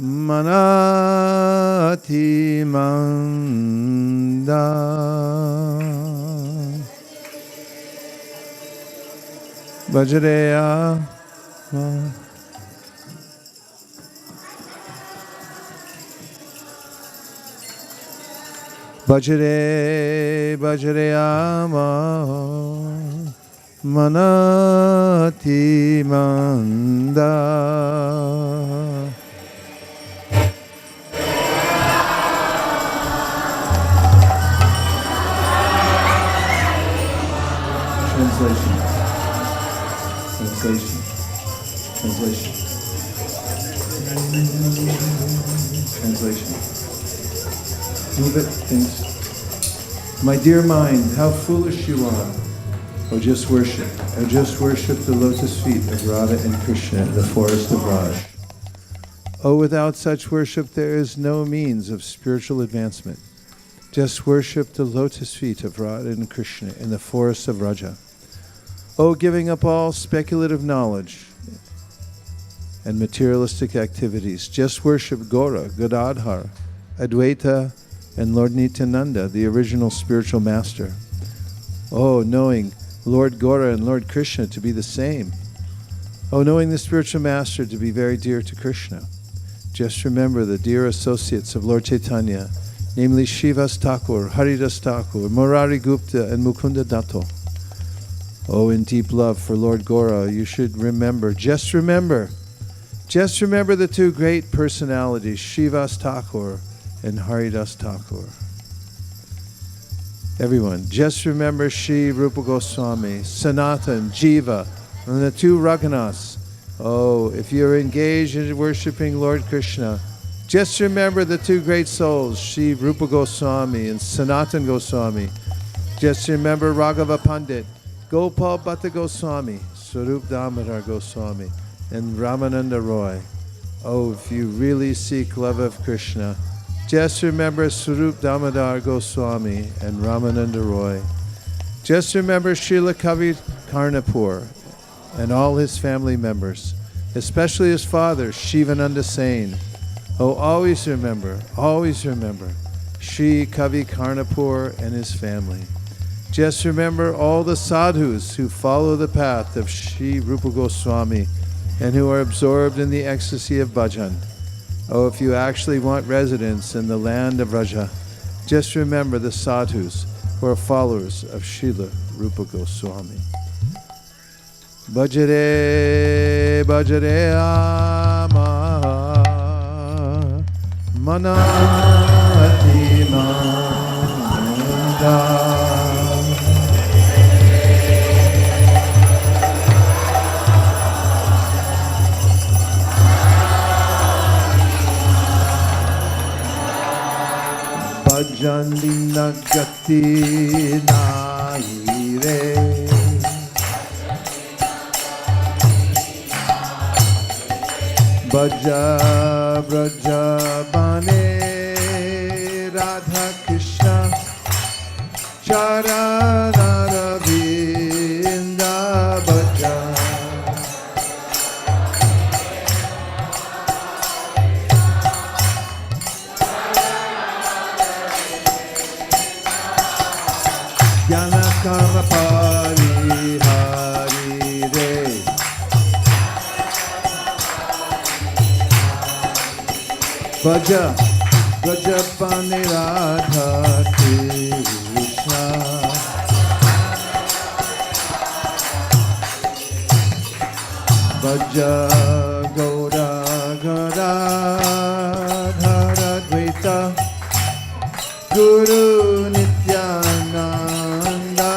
Manati Manda Bhajare Ama Bhajare Bhajare Ama Manati Manda. Translation. Translation. Translation. Translation. Move it, things. My dear mind, how foolish you are. Oh, just worship. Oh, just worship the lotus feet of Radha and Krishna in the forest of Raj. Oh, without such worship, there is no means of spiritual advancement. Just worship the lotus feet of Radha and Krishna in the forest of Raja. Oh, giving up all speculative knowledge and materialistic activities, just worship Gaura, Gadadhar, Advaita, and Lord Nityananda, the original spiritual master. Oh, knowing Lord Gaura and Lord Krishna to be the same. Oh, knowing the spiritual master to be very dear to Krishna. Just remember the dear associates of Lord Chaitanya, namely Shivas Thakur, Haridas Thakur, Murari Gupta, and Mukunda Dato. Oh, in deep love for Lord Gaura, you should remember the two great personalities, Shivas Thakur and Haridas Thakur. Everyone, just remember Shri Rupa Goswami, Sanatan, Jiva, and the two Raghunaths. Oh, if you're engaged in worshiping Lord Krishna, just remember the two great souls, Shri Rupa Goswami and Sanatan Goswami. Just remember Raghava Pandit, Gopal Bhatta Goswami, Swarup Damodar Goswami, and Ramananda Roy. Oh, if you really seek love of Krishna, just remember Swarup Damodar Goswami and Ramananda Roy. Just remember Srila Kavi Karnapur and all his family members, especially his father, Shivananda Sain. Oh, always remember Sri Kavi Karnapur and his family. Just remember all the sadhus who follow the path of Sri Rupa Goswami and who are absorbed in the ecstasy of Bhajan. Oh, if you actually want residence in the land of Raja, just remember the sadhus who are followers of Srila Rupa Goswami. Bhajare Bhajare Ama Manati Manda. Bhajan Gati Nai Re Bhaja Braja Bane Radha Krishna Charana Ravinda Bhaja Jana Karma Pari Hari Re Bhaja Bhaja Pani Radha Krishna Bhaja Gaura Gadadhara Dvaita Guru Nityananda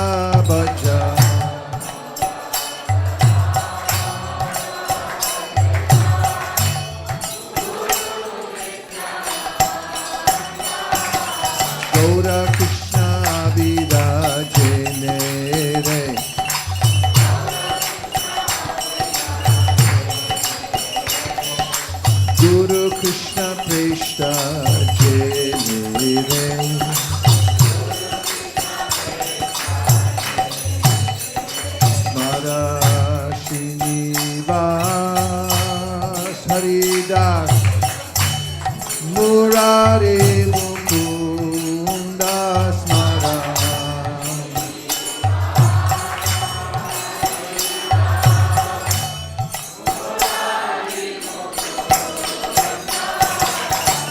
Bhaja Gaura Krishna Vidajene Re Srinivas Haridas Murari Mukunda Smara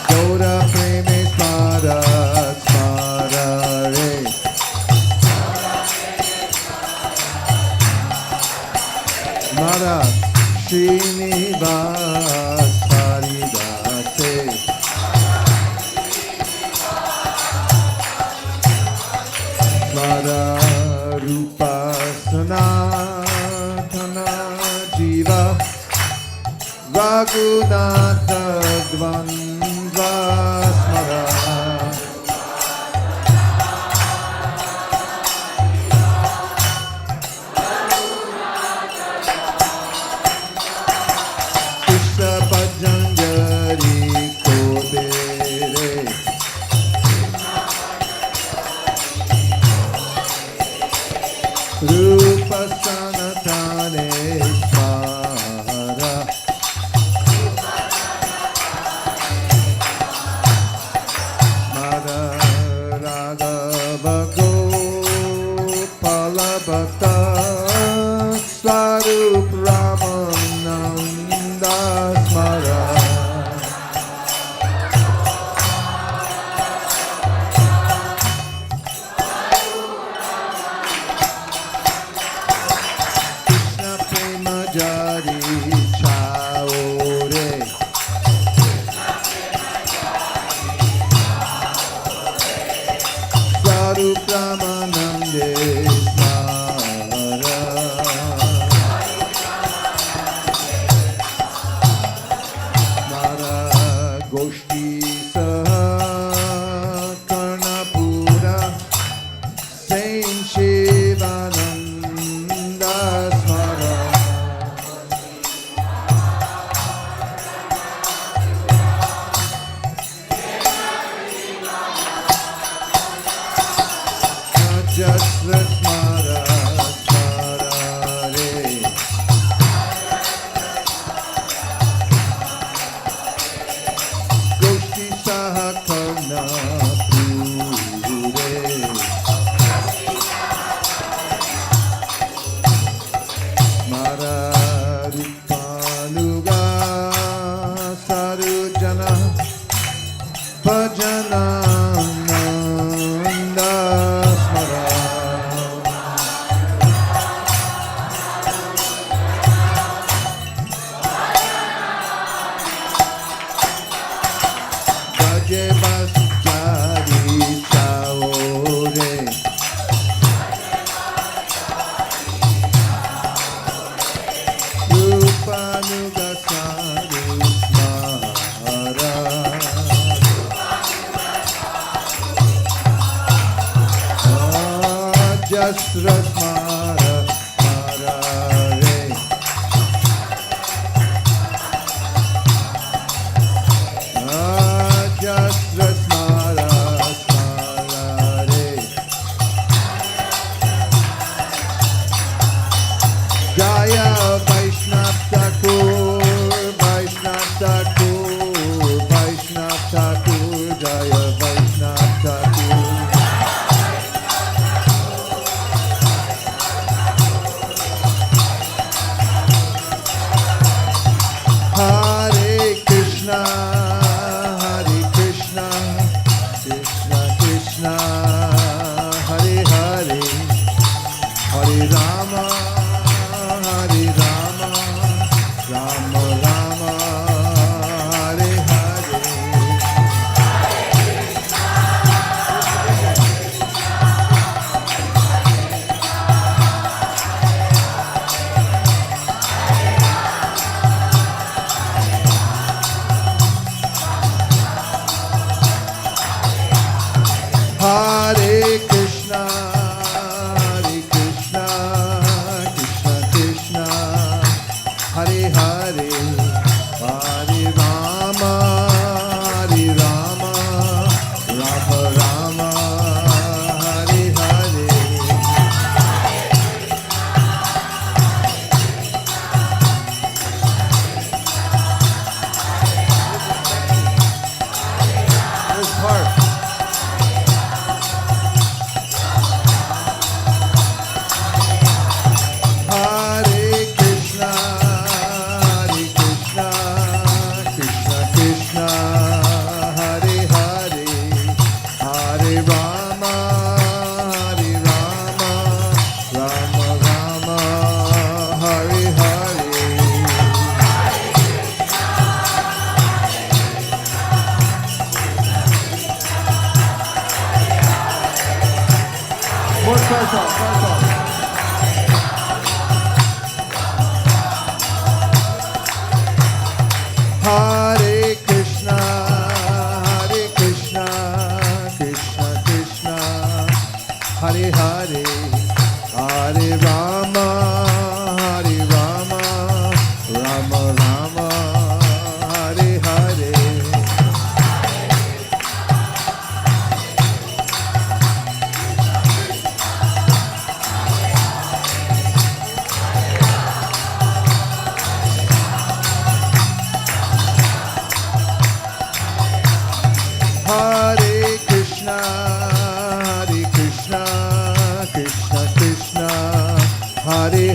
Gaura Preme Smara Smara Re Mara Srinivas Haridase Mara Rupa Sanatana Jiva Raghunatha Dvandva Smara Pajanjari Kodere Rupa Sanatane Smara Mara Raghava Gopala Bhakta Swarup Ramananda Smara Krishna Prema Jari Chaore Swarup Ramanande Smara Mara Goshti Saha Karnapura Saint Shivananda Smara Ajasra Smara Smara Re Goshti Saha Karnapure Mara Rupanuga Sarujana Bhajanananda Smara Bhaje Basjari Chaore Rupanuga Saru Smara Jasra Smara Smara Re Jasra Smara Smara Re Jaya Vaishnav Thakur Vaishnav Thakur Vaishnav Thakur Jaya Vaishnav Thakur Hare Krishna Krishna Krishna Hare Hare Hare Rama Hare Rama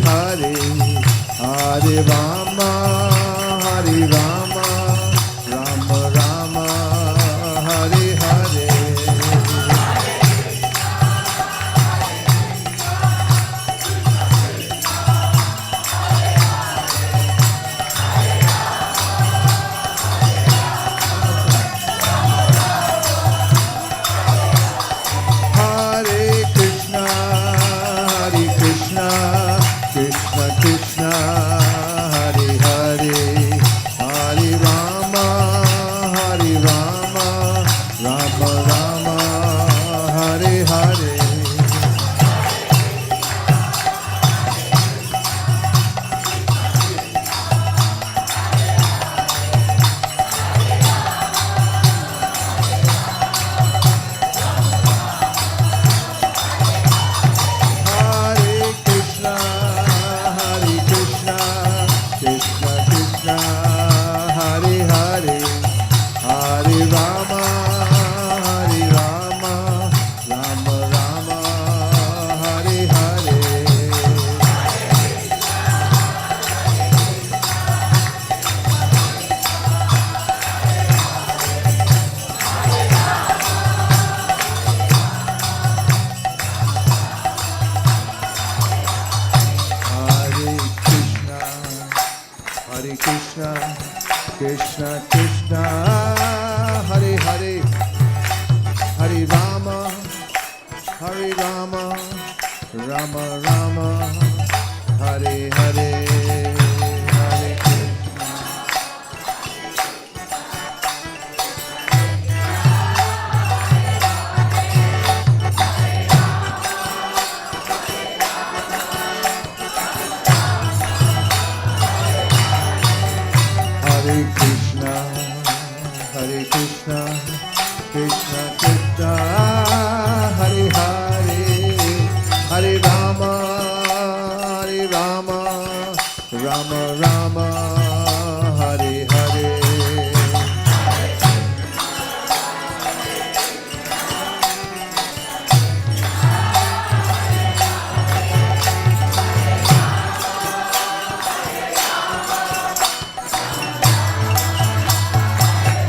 Hare, Hare Rama, Hare Rama, Rama Rama, Hare Hare. Krishna Krishna, Hare Hare, Hare Rama, Hare Rama, Rama Rama, Hare Hare, Hare Krishna. Hare Krishna, Hare Krishna, Krishna Krishna, Hare Hare, Hare Rama, Hare Rama, Rama Rama, Hare Hare. Hare Rama, Hare Rama, Rama Rama, Hare Hare.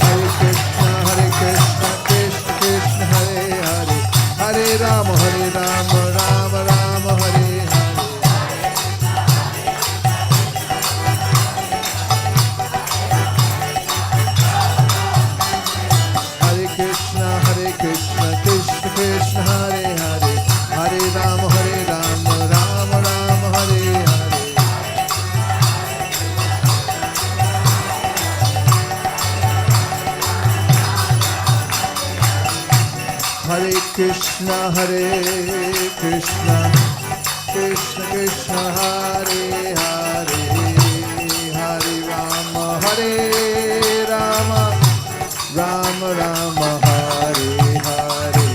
Hare Krishna, Krishna Krishna, Hare Hare. Hare Rama, Rama Rama, Hare Hare. Hare Krishna, Krishna Krishna, Hare Hare. Hare Rama, Rama Rama, Hare Hare.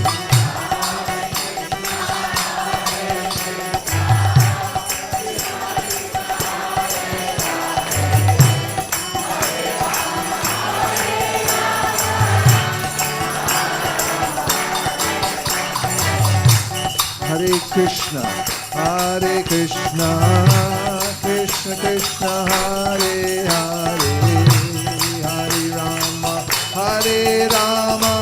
Hare Krishna, Krishna Krishna, Hare Hare. Hare Rama,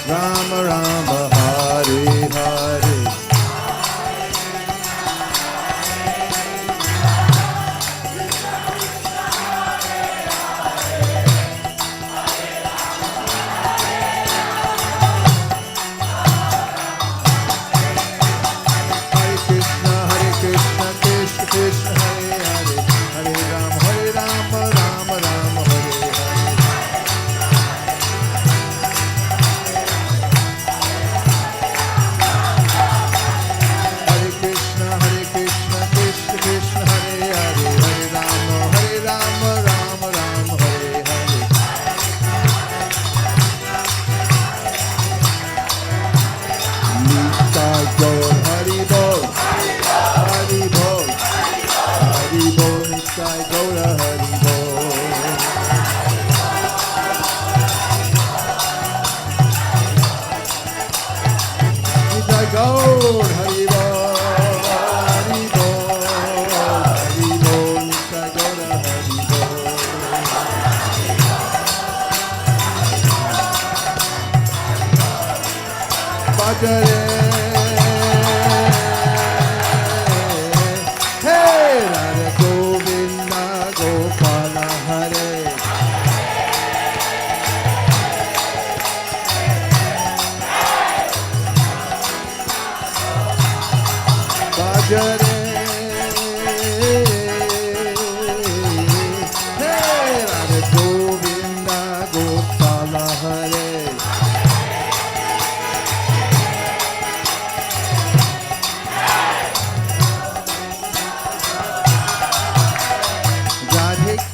Rama Rama, Hare Hare. Krishna, Krishna Krishna, Hare Hare. Hare Rama,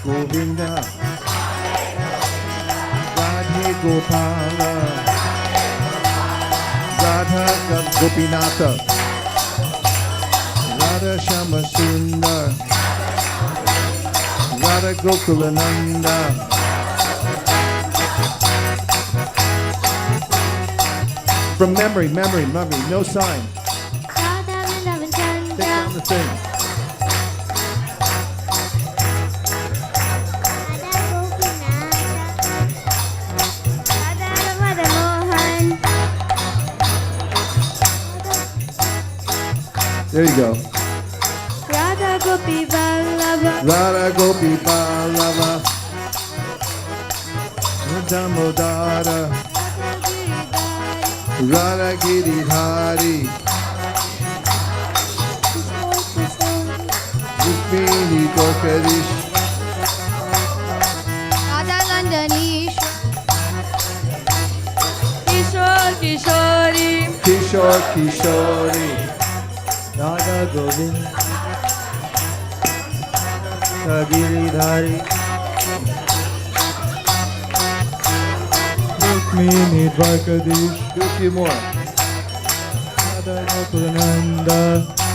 Govinda, Radhe Gopala, Radha Gopinatha, Radha Shama Sundar, Radha Gokulananda. From memory, no sign. Take down the thing. There you go. Radha Gopi Vallabha, Radha Gopi Vallabha, Damodara, Radha Giridhari, Rukmini Dwarkadish, Radha Landanesh, Kishore Kishori, Kishore Kishori, Radha Govind, Giridhari, Rukmini Dwarkadish, do a few more. Radha Gokulananda,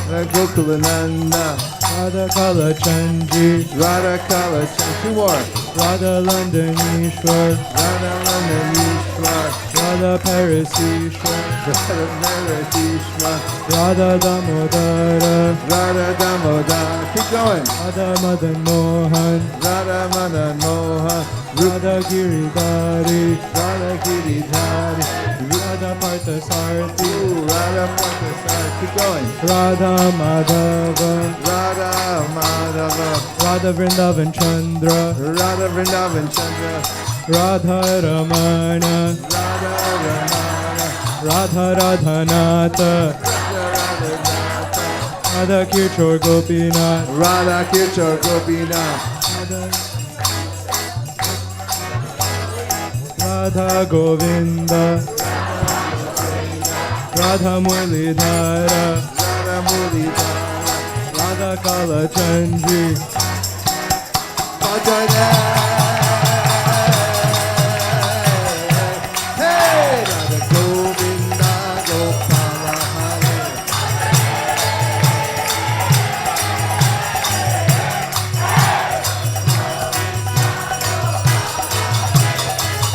Radha Gokulananda, Radha Kalachandji, Radha Kalachandji, two more. Radha Landanishwar, Radha Landanishwar, Radha Parisishwar, Radha Naratishwar, Radha Damodara, Radha Damodar, keep going. Radha Madan Mohan, Radha Madan Mohan, Radha Giridhari, Radha Giridhari, Radha Parthasarthi, Radha Parthasar, keep going. Radha Madhava, Radha Madhava, Radha Vrindavan Chandra, Radha Vrindavan Chandra, Radha Ramana, Radha Ramana, Radha Radhanatha, Radha Kirchor Gopinath, Radha Kirchor Gopinath, Radha Govinda, Radha Murlidhara, Radha Murlidhara, Radha Kalachandji, Bhajan. Hey, Radha Govinda Gopala Hare.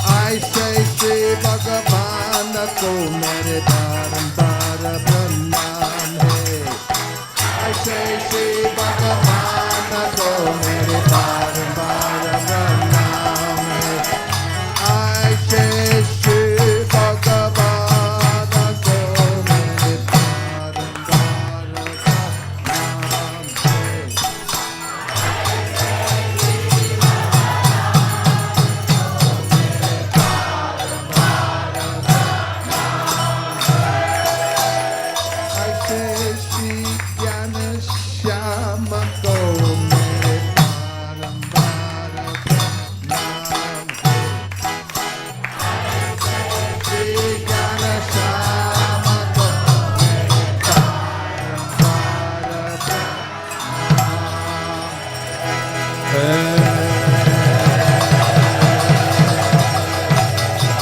I say Shri Bhagavan ko mere barambar pranam hai. I say Shri Bhagavan ko mere barambar pranam hai. I say Shri Bhagavan ko mere barambar pranam hai. I say Shri Janmashtami ko mere barambar pranam hai. Shri Janmashtami ko mere barambar pranam hai.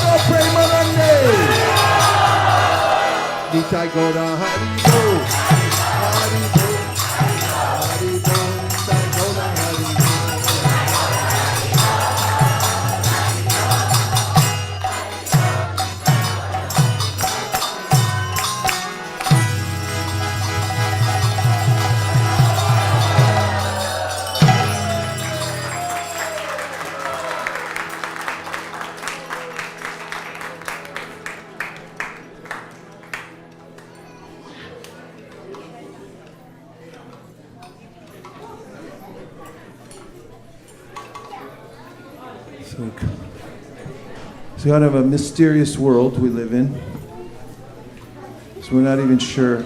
Go Premanande! Nitai Goda Hari Bo, Hari Bo, Hari Bo, Nitai Goda Hari Bo. It's kind of a mysterious world we live in. So we're not even sure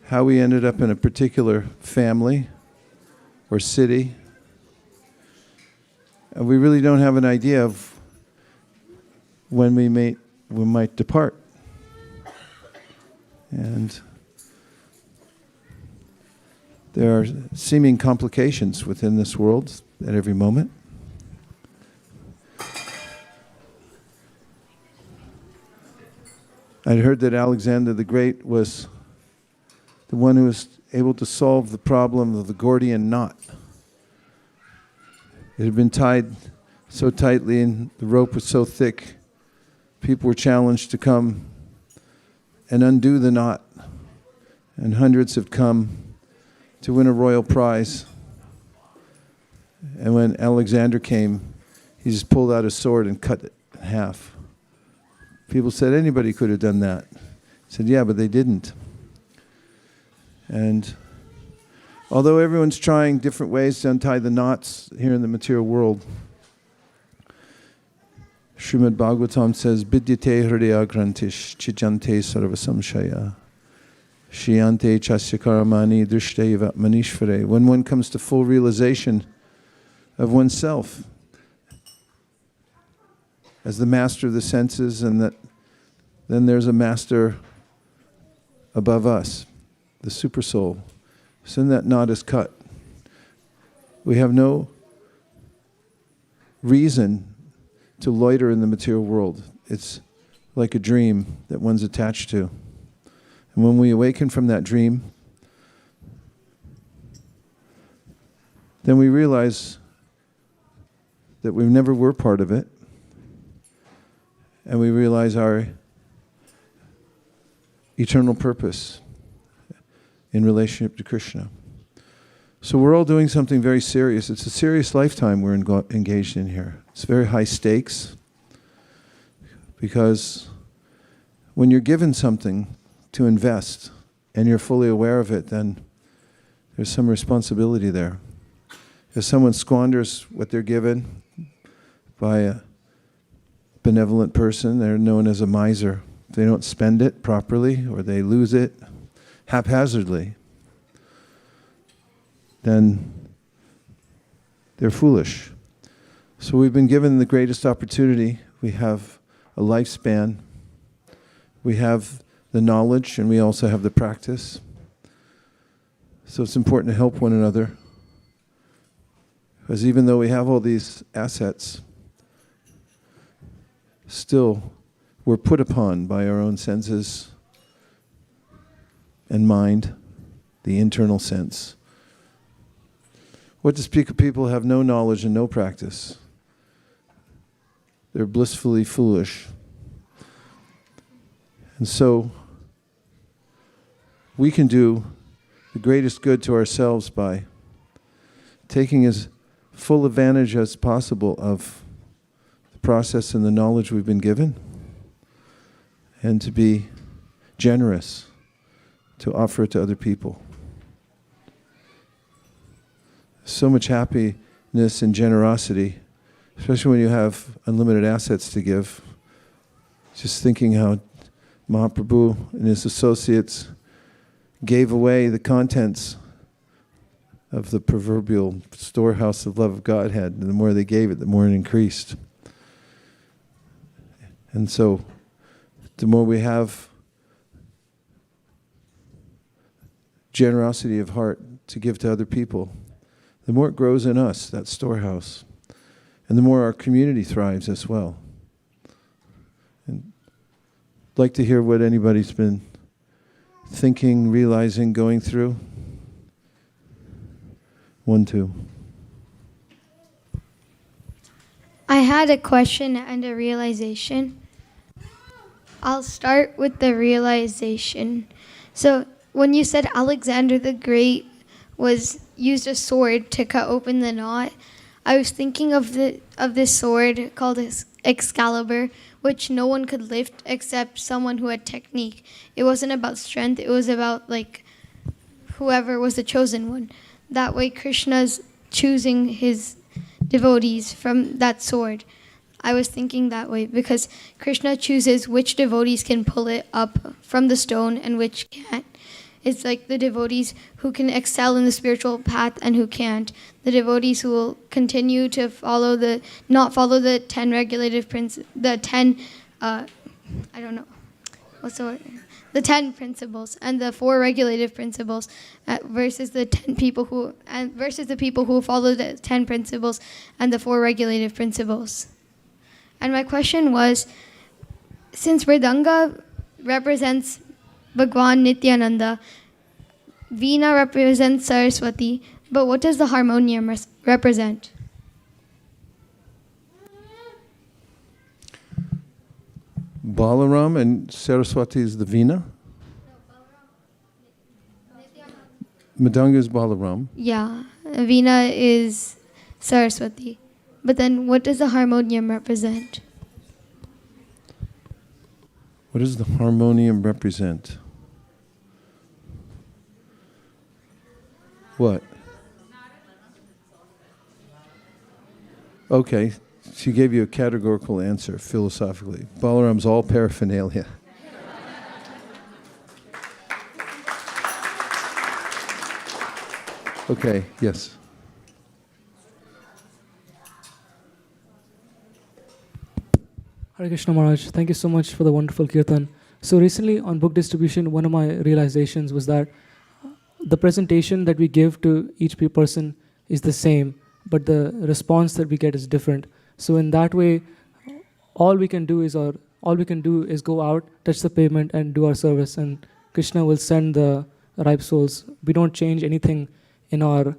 how we ended up in a particular family or city. And we really don't have an idea of when we might depart. There are seeming complications within this world at every moment. I'd heard that Alexander the Great was the one who was able to solve the problem of the Gordian knot. It had been tied so tightly and the rope was so thick, people were challenged to come and undo the knot. And hundreds have come to win a royal prize. And when Alexander came, he just pulled out a sword and cut it in half. People said anybody could have done that. He said, yeah, but they didn't. And although everyone's trying different ways to untie the knots here in the material world, Srimad Bhagavatam says, Vidyate hridaya grantish chijante sarvasamshaya shiyante chasya karamani drishteva manishvare. When one comes to full realization of oneself as the master of the senses, and that then there's a master above us, the super soul. So then that knot is cut. We have no reason to loiter in the material world. It's like a dream that one's attached to. And when we awaken from that dream, then we realize that we never were part of it. And we realize our eternal purpose in relationship to Krishna. So we're all doing something very serious. It's a serious lifetime we're engaged in here. It's very high stakes, because when you're given something to invest and you're fully aware of it, then there's some responsibility there. If someone squanders what they're given by a benevolent person, they're known as a miser. If they don't spend it properly or they lose it haphazardly, then they're foolish. So we've been given the greatest opportunity. We have a lifespan. We have the knowledge and we also have the practice. So it's important to help one another. Because even though we have all these assets, still we're put upon by our own senses and mind, the internal sense. What to speak of people who have no knowledge and no practice? They're blissfully foolish. And so we can do the greatest good to ourselves by taking as full advantage as possible of the process and the knowledge we've been given, and to be generous, to offer it to other people. So much happiness and generosity, especially when you have unlimited assets to give. Just thinking how Mahaprabhu and his associates gave away the contents of the proverbial storehouse of love of Godhead. And the more they gave it, the more it increased. And so, the more we have generosity of heart to give to other people, the more it grows in us, that storehouse. And the more our community thrives as well. And I'd like to hear what anybody's been thinking, realizing, going through. 1, 2. I had a question and a realization. I'll start with the realization. So when you said Alexander the Great used a sword to cut open the knot, I was thinking of this sword called Excalibur, which no one could lift except someone who had technique. It wasn't about strength, it was about like whoever was the chosen one. That way Krishna's choosing his devotees from that sword. I was thinking that way because Krishna chooses which devotees can pull it up from the stone and which can't. It's like the devotees who can excel in the spiritual path and who can't. The devotees who will continue to not follow the 10 regulative principles, the the 10 principles and the 4 regulative principles versus the 10 people who versus the people who follow the 10 principles and the 4 regulative principles. And my question was, since Mridanga represents Bhagwan Nityananda, Veena represents Saraswati, but what does the harmonium represent? Balaram and Saraswati is the Veena? Mridanga is Balaram. Yeah, Veena is Saraswati. But then what does the harmonium represent? What does the harmonium represent? What? Okay, she gave you a categorical answer philosophically. Balaram's all paraphernalia. Okay, yes. Hare Krishna Maharaj, thank you so much for the wonderful Kirtan. So recently on book distribution, one of my realizations was that the presentation that we give to each person is the same, but the response that we get is different. So in that way, all we can do is go out, touch the pavement, and do our service, and Krishna will send the ripe souls. We don't change anything in our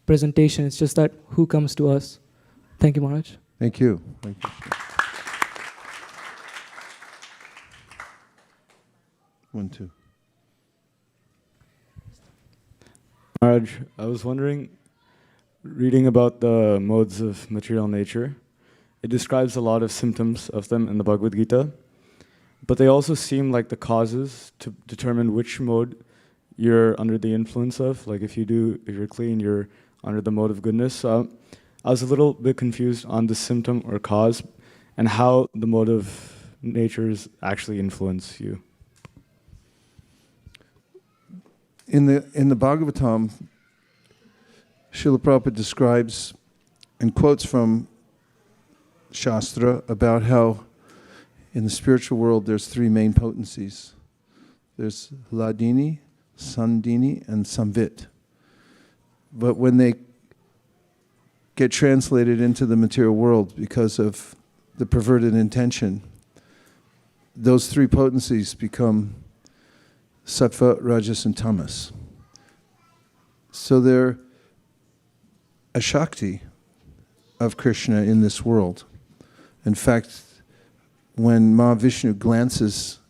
presentation. It's just that who comes to us. Thank you, Maharaj. Thank you. Thank you. One, two. Maharaj, I was wondering, reading about the modes of material nature, it describes a lot of symptoms of them in the Bhagavad Gita, but they also seem like the causes to determine which mode you're under the influence of. Like if you're clean, you're under the mode of goodness. So I was a little bit confused on the symptom or cause and how the mode of natures actually influence you. In the Bhagavatam, Srila Prabhupada describes and quotes from Shastra about how in the spiritual world there's 3 main potencies. There's Hladini, Sandini, and Samvit. But when they get translated into the material world because of the perverted intention, those 3 potencies become Sattva, Rajas, and Tamas. So they're a Shakti of Krishna in this world. In fact, when Mahavishnu glances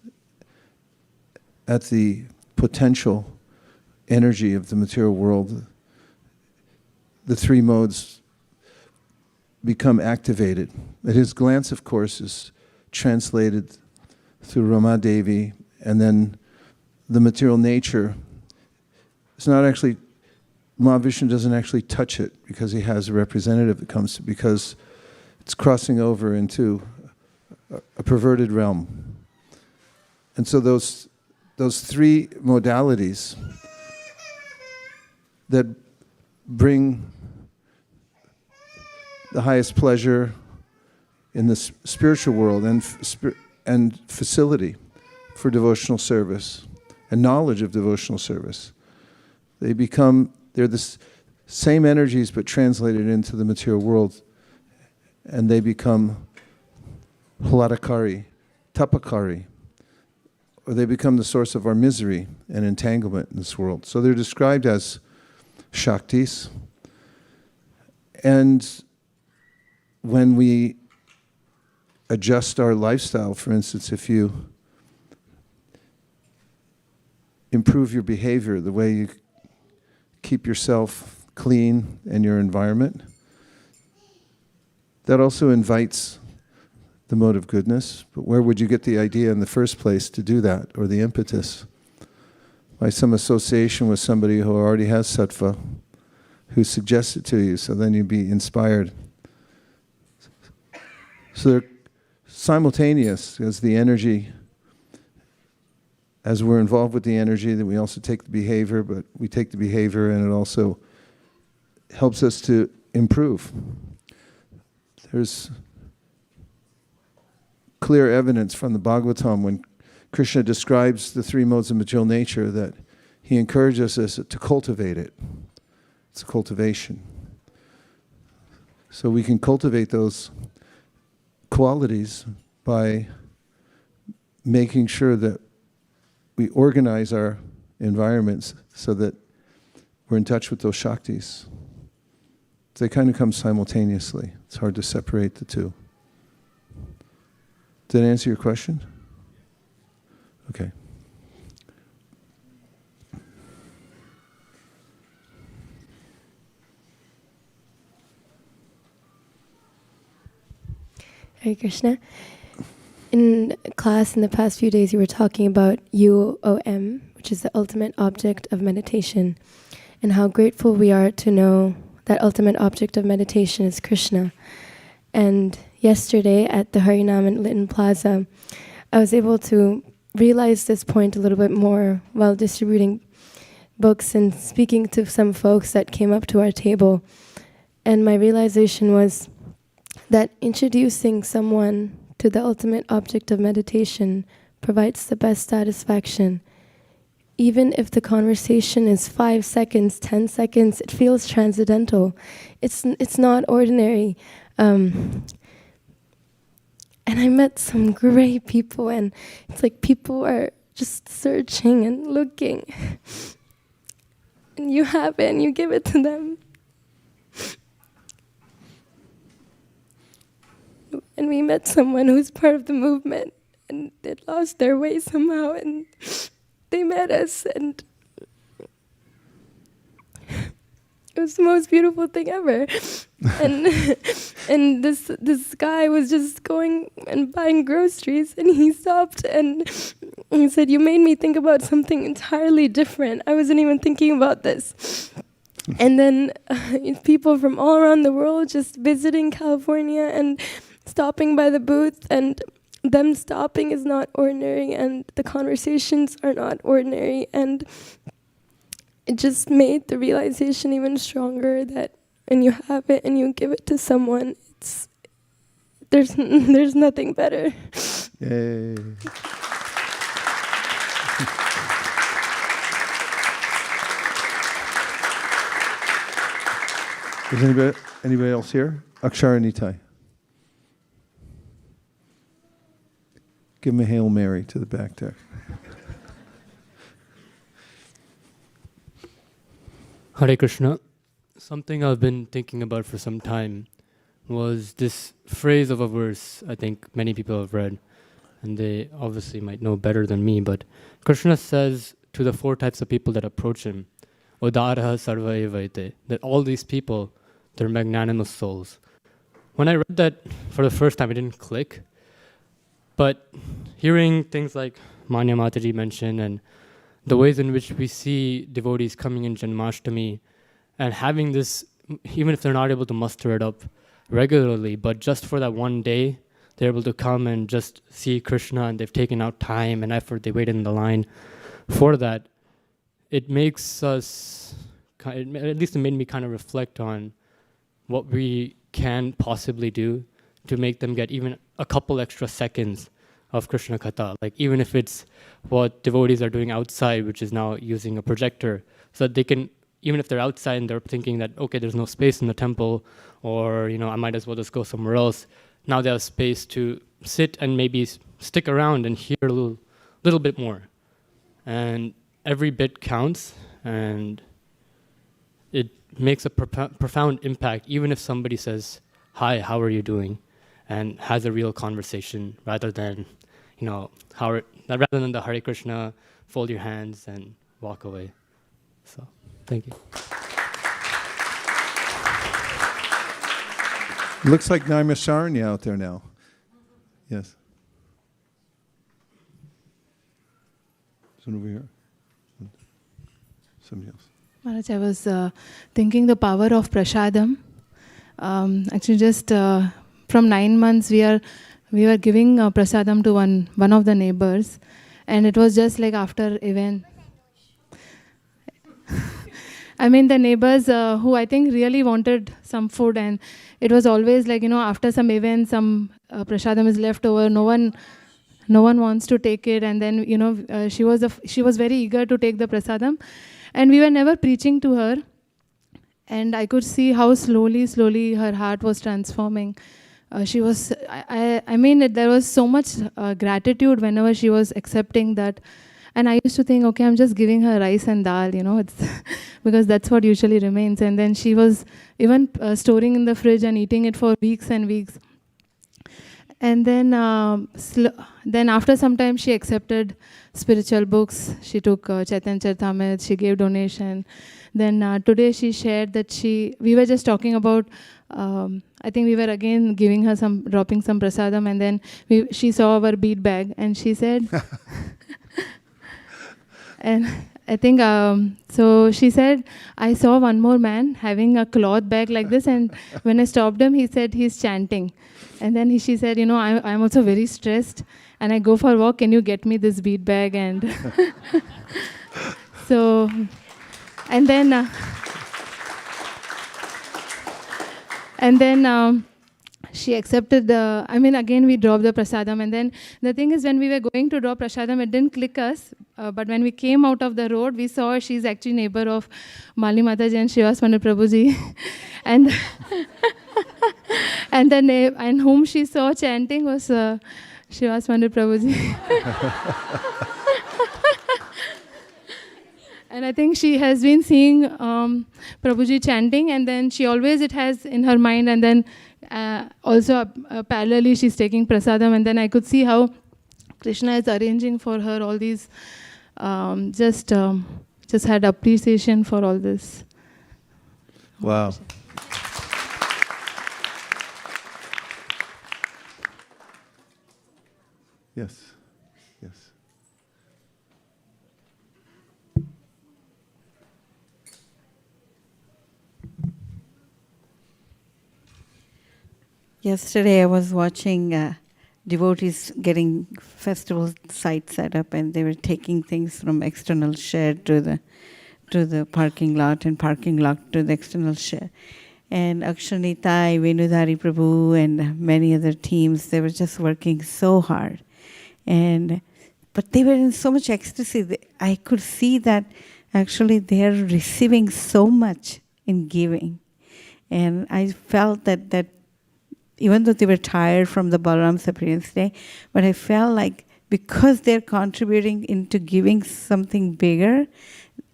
at the potential energy of the material world, the 3 modes become activated. And his glance, of course, is translated through Rama Devi, and then the material nature, it's not actually, Mahavishnu doesn't actually touch it because he has a representative that comes, because it's crossing over into a perverted realm. And so those 3 modalities that bring the highest pleasure in the spiritual world and facility for devotional service and knowledge of devotional service, they're the same energies but translated into the material world, and they become hladakari, tapakari, or they become the source of our misery and entanglement in this world. So they're described as Shaktis. And when we adjust our lifestyle, for instance, if you improve your behavior, the way you keep yourself clean and your environment, that also invites the mode of goodness. But where would you get the idea in the first place to do that, or the impetus? By some association with somebody who already has sattva, who suggests it to you, so then you'd be inspired. So they're simultaneous as the energy, as we're involved with the energy, that we also take the behavior, but we take the behavior and it also helps us to improve. There's clear evidence from the Bhagavatam when Krishna describes the three modes of material nature, that he encourages us to cultivate it. It's a cultivation. So we can cultivate those qualities by making sure that we organize our environments so that we're in touch with those Shaktis. They kind of come simultaneously. It's hard to separate the two. Did that answer your question? Okay. Hare Krishna. In class in the past few days, you were talking about UOM, which is the ultimate object of meditation, and how grateful we are to know that ultimate object of meditation is Krishna. And yesterday at the Harinam in Lytton Plaza, I was able to realize this point a little bit more while distributing books and speaking to some folks that came up to our table. And my realization was that introducing someone to the ultimate object of meditation provides the best satisfaction. Even if the conversation is 5 seconds, 10 seconds, it feels transcendental. It's not ordinary. And I met some great people, and it's like people are just searching and looking. And you have it, and you give it to them. And we met someone who's part of the movement, and they lost their way somehow, and they met us, and it was the most beautiful thing ever. And this guy was just going and buying groceries, and he stopped and he said, "You made me think about something entirely different. I wasn't even thinking about this." And then people from all around the world just visiting California and stopping by the booth, and them stopping is not ordinary, and the conversations are not ordinary, and it just made the realization even stronger that when you have it and you give it to someone, there's nothing better. Yay. Is anybody else here? Akshara Nitai. Give him a Hail Mary to the back there. Hare Krishna. Something I've been thinking about for some time was this phrase of a verse I think many people have read, and they obviously might know better than me, but Krishna says to the 4 types of people that approach him, Udaraha sarva evaite, that all these people, they're magnanimous souls. When I read that for the first time, it didn't click. But hearing things like Manya Mataji mention, and the ways in which we see devotees coming in Janmashtami and having this, even if they're not able to muster it up regularly, but just for that one day, they're able to come and just see Krishna, and they've taken out time and effort, they waited in the line for that. It makes us, at least it made me kind of reflect on what we can possibly do to make them get even a couple extra seconds of Krishna Katha. Like even if it's what devotees are doing outside, which is now using a projector, so that they can, even if they're outside and they're thinking that, okay, there's no space in the temple, or, I might as well just go somewhere else. Now they have space to sit and maybe stick around and hear a little bit more. And every bit counts, and it makes a profound impact, even if somebody says, "Hi, how are you doing?" and has a real conversation, rather than, rather than the Hare Krishna, fold your hands and walk away. So, thank you. Looks like Naimisharanya out there now. Yes. Someone over here. Somebody else. Maharaj, I was thinking the power of prasadam. Actually, just from 9 months, we were giving prasadam to one of the neighbors, and it was just like after event. I mean, the neighbors who I think really wanted some food, and it was always like, after some event, some prasadam is left over. No no one wants to take it. And then, she was very eager to take the prasadam. And we were never preaching to her. And I could see how slowly her heart was transforming. She was, there was so much gratitude whenever she was accepting that. And I used to think, okay, I'm just giving her rice and dal, it's because that's what usually remains. And then she was even storing in the fridge and eating it for weeks and weeks. And then after some time, she accepted spiritual books. She took Chaitanya Charitamrita, she gave donation. Then today she shared that we were just talking about, I think we were again giving her dropping some prasadam, and then she saw our bead bag, and she said, and I think, so she said, I saw one more man having a cloth bag like this, and when I stopped him, he said he's chanting. And then she said, I'm also very stressed, and I go for a walk, can you get me this bead bag? And so, and then she accepted again we dropped the prasadam. And then the thing is, when we were going to drop prasadam, it didn't click us. But when we came out of the road, we saw she's actually neighbor of Mali Mataji and Shivasmana Prabhuji. And and whom she saw chanting was Shivasmana Prabhuji. And I think she has been seeing Prabhuji chanting, and then it has in her mind, and then also parallelly she's taking prasadam, and then I could see how Krishna is arranging for her all these, just had appreciation for all this. Wow. Yes. Yes. Yesterday I was watching devotees getting festival site set up, and they were taking things from external shed to the parking lot, and parking lot to the external shed. And Akshanitai, Venudhari Prabhu, and many other teams, they were just working so hard. But they were in so much ecstasy. I could see that actually they are receiving so much in giving. And I felt that even though they were tired from the Balaram Appearance Day, but I felt like because they're contributing into giving something bigger,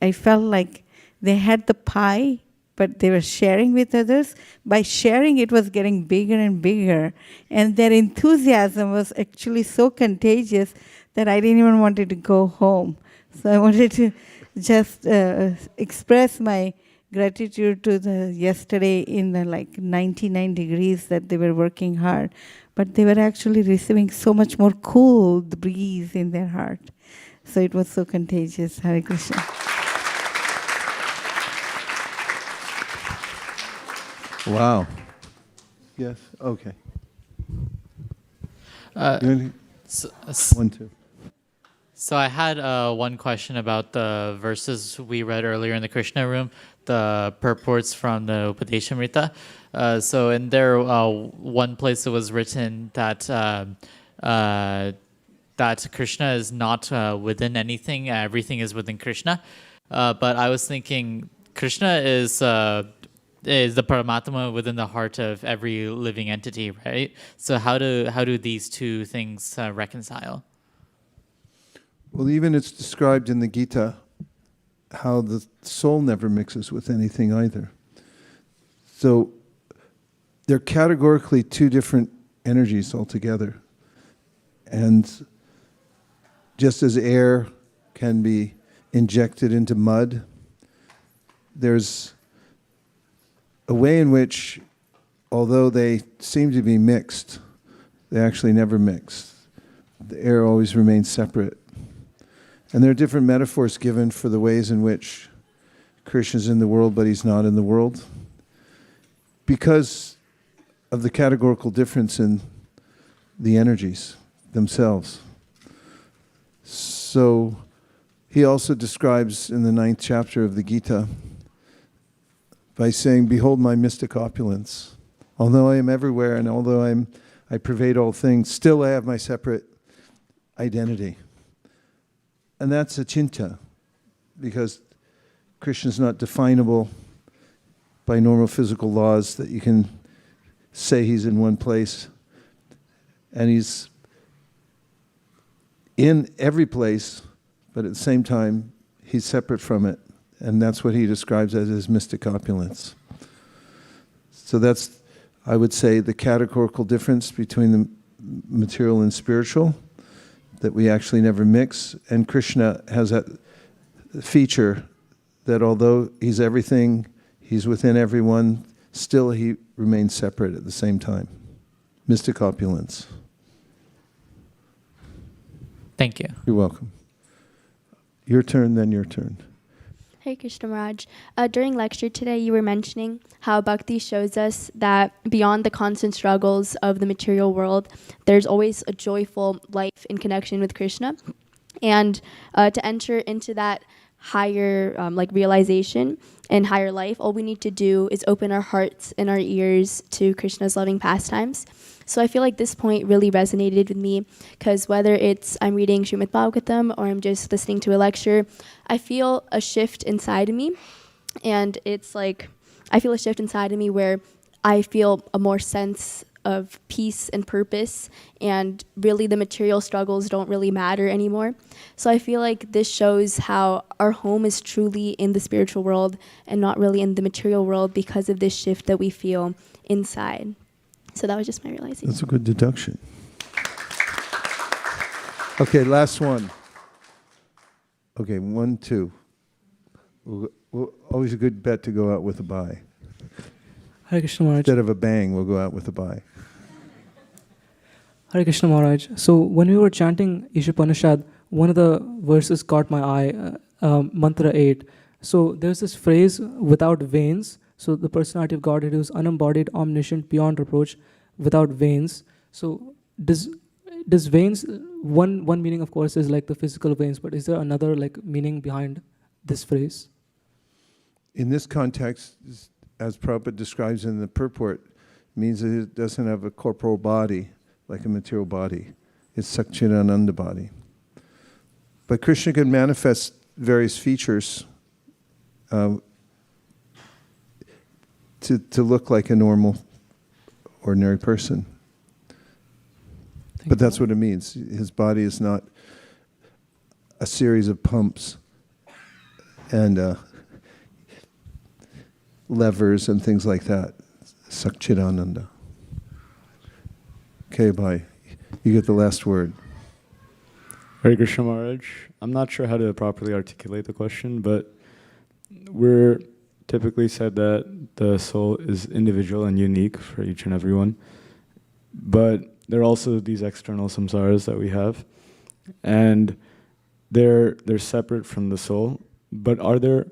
I felt like they had the pie, but they were sharing with others. By sharing, it was getting bigger and bigger. And their enthusiasm was actually so contagious that I didn't even want to go home. So I wanted to just express my gratitude to yesterday in the 99 degrees that they were working hard. But they were actually receiving so much more cool breeze in their heart. So it was so contagious. Hare Krishna. Wow. Yes. Okay. One, two. So I had one question about the verses we read earlier in the Krishna room, the purports from the Upadeshamrita. So in there, one place it was written that that Krishna is not within anything; everything is within Krishna. But I was thinking, Krishna is the Paramatma within the heart of every living entity, right? So how do these two things reconcile? Well, even it's described in the Gita how the soul never mixes with anything either. So they're categorically two different energies altogether. And just as air can be injected into mud, there's a way in which, although they seem to be mixed, they actually never mix. The air always remains separate. And there are different metaphors given for the ways in which Krishna's in the world, but he's not in the world, because of the categorical difference in the energies themselves. So he also describes in the 9th chapter of the Gita by saying, "Behold my mystic opulence. Although I am everywhere and although I pervade all things, still I have my separate identity. And that's achintya, because Krishna is not definable by normal physical laws that you can say he's in one place. And he's in every place, but at the same time, he's separate from it. And that's what he describes as his mystic opulence. So that's, I would say, the categorical difference between the material and spiritual, that we actually never mix. And Krishna has that feature that although he's everything, he's within everyone, still he remains separate at the same time. Mystic opulence. Thank you. You're welcome. Your turn, then your turn. Hey Krishna Maharaj, during lecture today you were mentioning how bhakti shows us that beyond the constant struggles of the material world, there's always a joyful life in connection with Krishna. And to enter into that higher realization and higher life, all we need to do is open our hearts and our ears to Krishna's loving pastimes. So I feel like this point really resonated with me, because whether it's I'm reading Srimad Bhagavatam or I'm just listening to a lecture, I feel a shift inside of me. And it's like, I feel a shift inside of me where I feel a more sense of peace and purpose, and really the material struggles don't really matter anymore. So I feel like this shows how our home is truly in the spiritual world and not really in the material world, because of this shift that we feel inside. So that was just my realization. That's a good deduction. Okay, last one. Okay, 1, 2. Always a good bet to go out with a bye. Hare Krishna Maharaj. Instead of a bang, we'll go out with a bye. Hare Krishna Maharaj. So when we were chanting Ishopanishad, one of the verses caught my eye, mantra 8. So there's this phrase, without veins. So the personality of Godhead who is unembodied, omniscient, beyond reproach, without veins. So does veins, one meaning of course is like the physical veins, but is there another meaning behind this phrase? In this context, as Prabhupada describes in the purport, means that it doesn't have a corporal body like a material body. It's Satchidananda body. But Krishna can manifest various features to look like a normal, ordinary person. But that's what it means. His body is not a series of pumps and levers and things like that. Satchidananda. Okay, bye. You get the last word. Hare Krishna Maharaj. I'm not sure how to properly articulate the question, but we're typically said that the soul is individual and unique for each and every one. But there are also these external samsaras that we have, and they're separate from the soul. But are there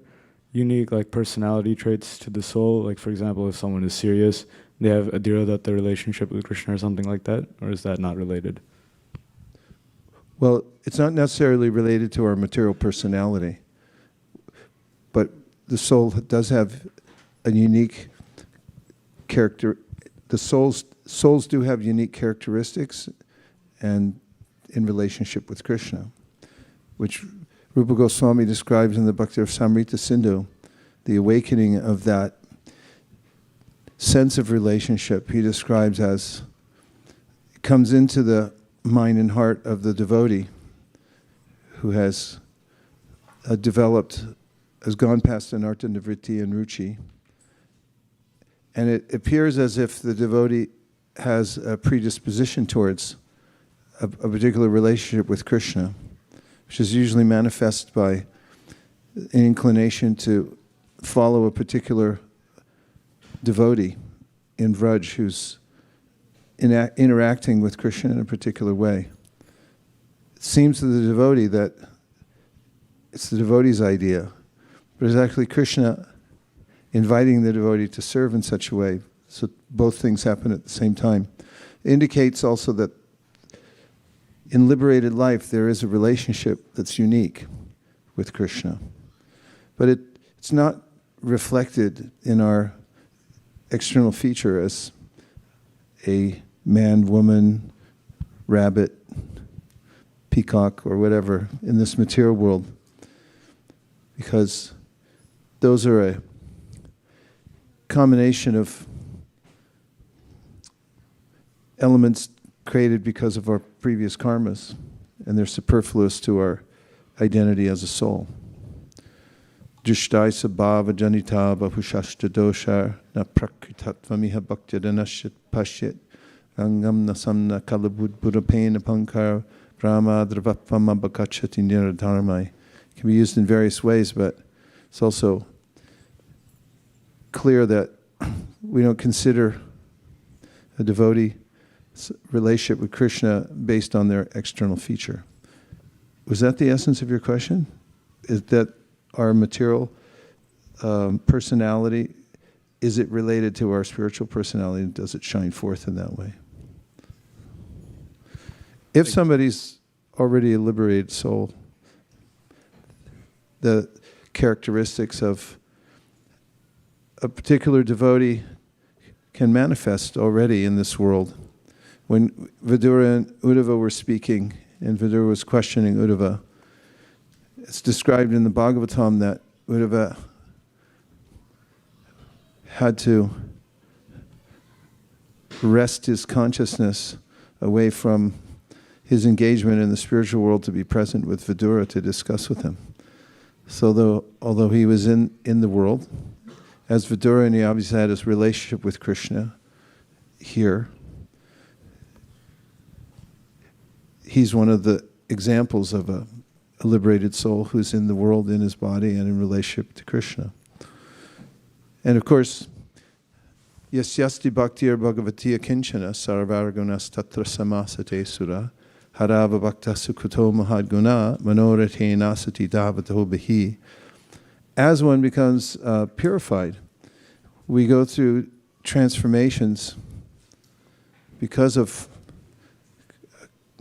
unique personality traits to the soul? Like, for example, if someone is serious, they have a Dhiradatta relationship with Krishna or something like that? Or is that not related? Well, it's not necessarily related to our material personality, but the soul does have a unique character. The souls do have unique characteristics, and in relationship with Krishna, which Rupa Goswami describes in the Bhakti-samrita Sindhu, the awakening of that sense of relationship. He describes as it comes into the mind and heart of the devotee who has developed, has gone past anartha nivritti and ruchi, and it appears as if the devotee has a predisposition towards a particular relationship with Krishna, which is usually manifest by an inclination to follow a particular devotee in Vraj who's interacting with Krishna in a particular way. It seems to the devotee that it's the devotee's idea, but it's actually Krishna inviting the devotee to serve in such a way, so both things happen at the same time. It indicates also that in liberated life there is a relationship that's unique with Krishna, but it's not reflected in our external feature as a man, woman, rabbit, peacock or whatever in this material world, because those are a combination of elements created because of our previous karmas, and they're superfluous to our identity as a soul. Drishtai sabhava janita bahushashta dosha na prakritatva bhaktidanashit pashit rangam nasamna kalabud buddhapena pankar brahma dravapama bakachati niradharmai. It can be used in various ways, but it's also clear that we don't consider a devotee's relationship with Krishna based on their external feature. Was that the essence of your question? Is that our material personality, is it related to our spiritual personality? Does it shine forth in that way? If somebody's already a liberated soul, the characteristics of a particular devotee can manifest already in this world. When Vidura and Uddhava were speaking, and Vidura was questioning Uddhava, it's described in the Bhagavatam that Uddhava had to wrest his consciousness away from his engagement in the spiritual world to be present with Vidura to discuss with him. So although he was in the world, as Vidura, and he obviously had his relationship with Krishna here, he's one of the examples of a liberated soul who's in the world, in his body, and in relationship to Krishna. And of course, yasyasti bhaktir bhagavatiya kinchana sarvaragunas tatra samasate sura harava bhakta sukhato mahadguna manorathe nasati davato bihi. As one becomes purified, we go through transformations because of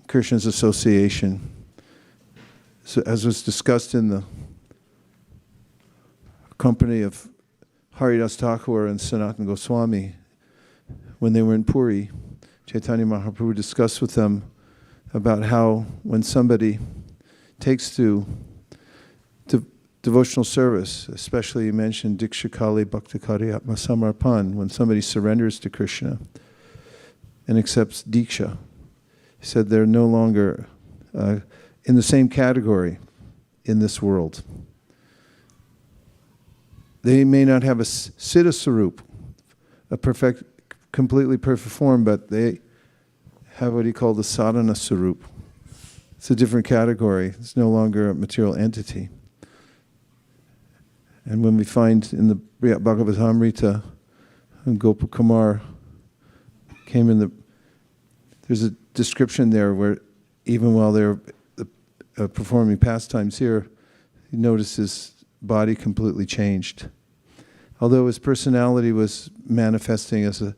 Krishna's association. So as was discussed in the company of Haridas Thakur and Sanatana Goswami, when they were in Puri, Chaitanya Mahaprabhu discussed with them about how when somebody takes to devotional service, especially you mentioned Dikshakali Bhaktakari Atma Samarpan, when somebody surrenders to Krishna and accepts Diksha, he said they're no longer in the same category in this world. They may not have a Siddha Sarup, a completely perfect form, but they have what he called the Sadhana Sarup. It's a different category. It's no longer a material entity. And when we find in the Bhagavatamrita, Gopakumar came in there's a description there where even while they're performing pastimes here, he noticed his body completely changed. Although his personality was manifesting as an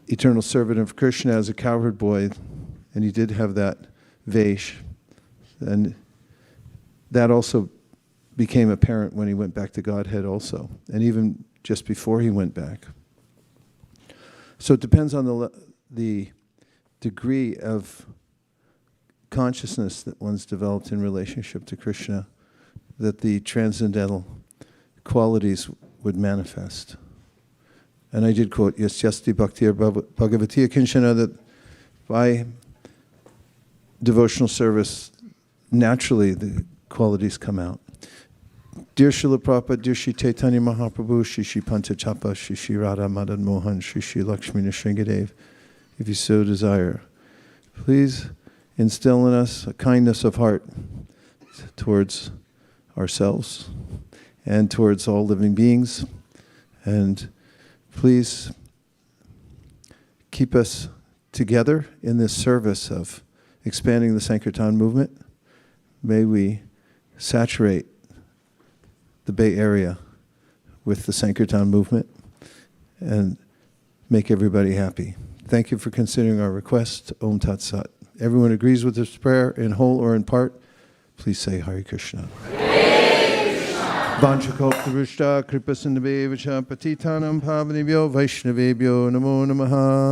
eternal servant of Krishna, as a cowherd boy, and he did have that Vaish, and that also became apparent when he went back to Godhead also, and even just before he went back. So it depends on the degree of consciousness that one's developed in relationship to Krishna, that the transcendental qualities would manifest. And I did quote Yasyasti Bhaktir Bhagavatiya Kinshana, that by devotional service, naturally the qualities come out. Dear Srila Prabhupada, dear Shri Chaitanya Mahaprabhu, Shri Shri Panchachapa, Shri Shri Radha Madan Mohan, Shri Shri Lakshmi Nrsingadev, if you so desire, please instill in us a kindness of heart towards ourselves and towards all living beings, and please keep us together in this service of expanding the Sankirtan movement. May we saturate the Bay Area with the Sankirtan movement and make everybody happy. Thank you for considering our request. Om Tat Sat. Everyone agrees with this prayer in whole or in part. Please say Hare Krishna. Vanchakalpatarishta kripasindabevacha patitanam pavanebhyo vaishnavebhyo namo namaha.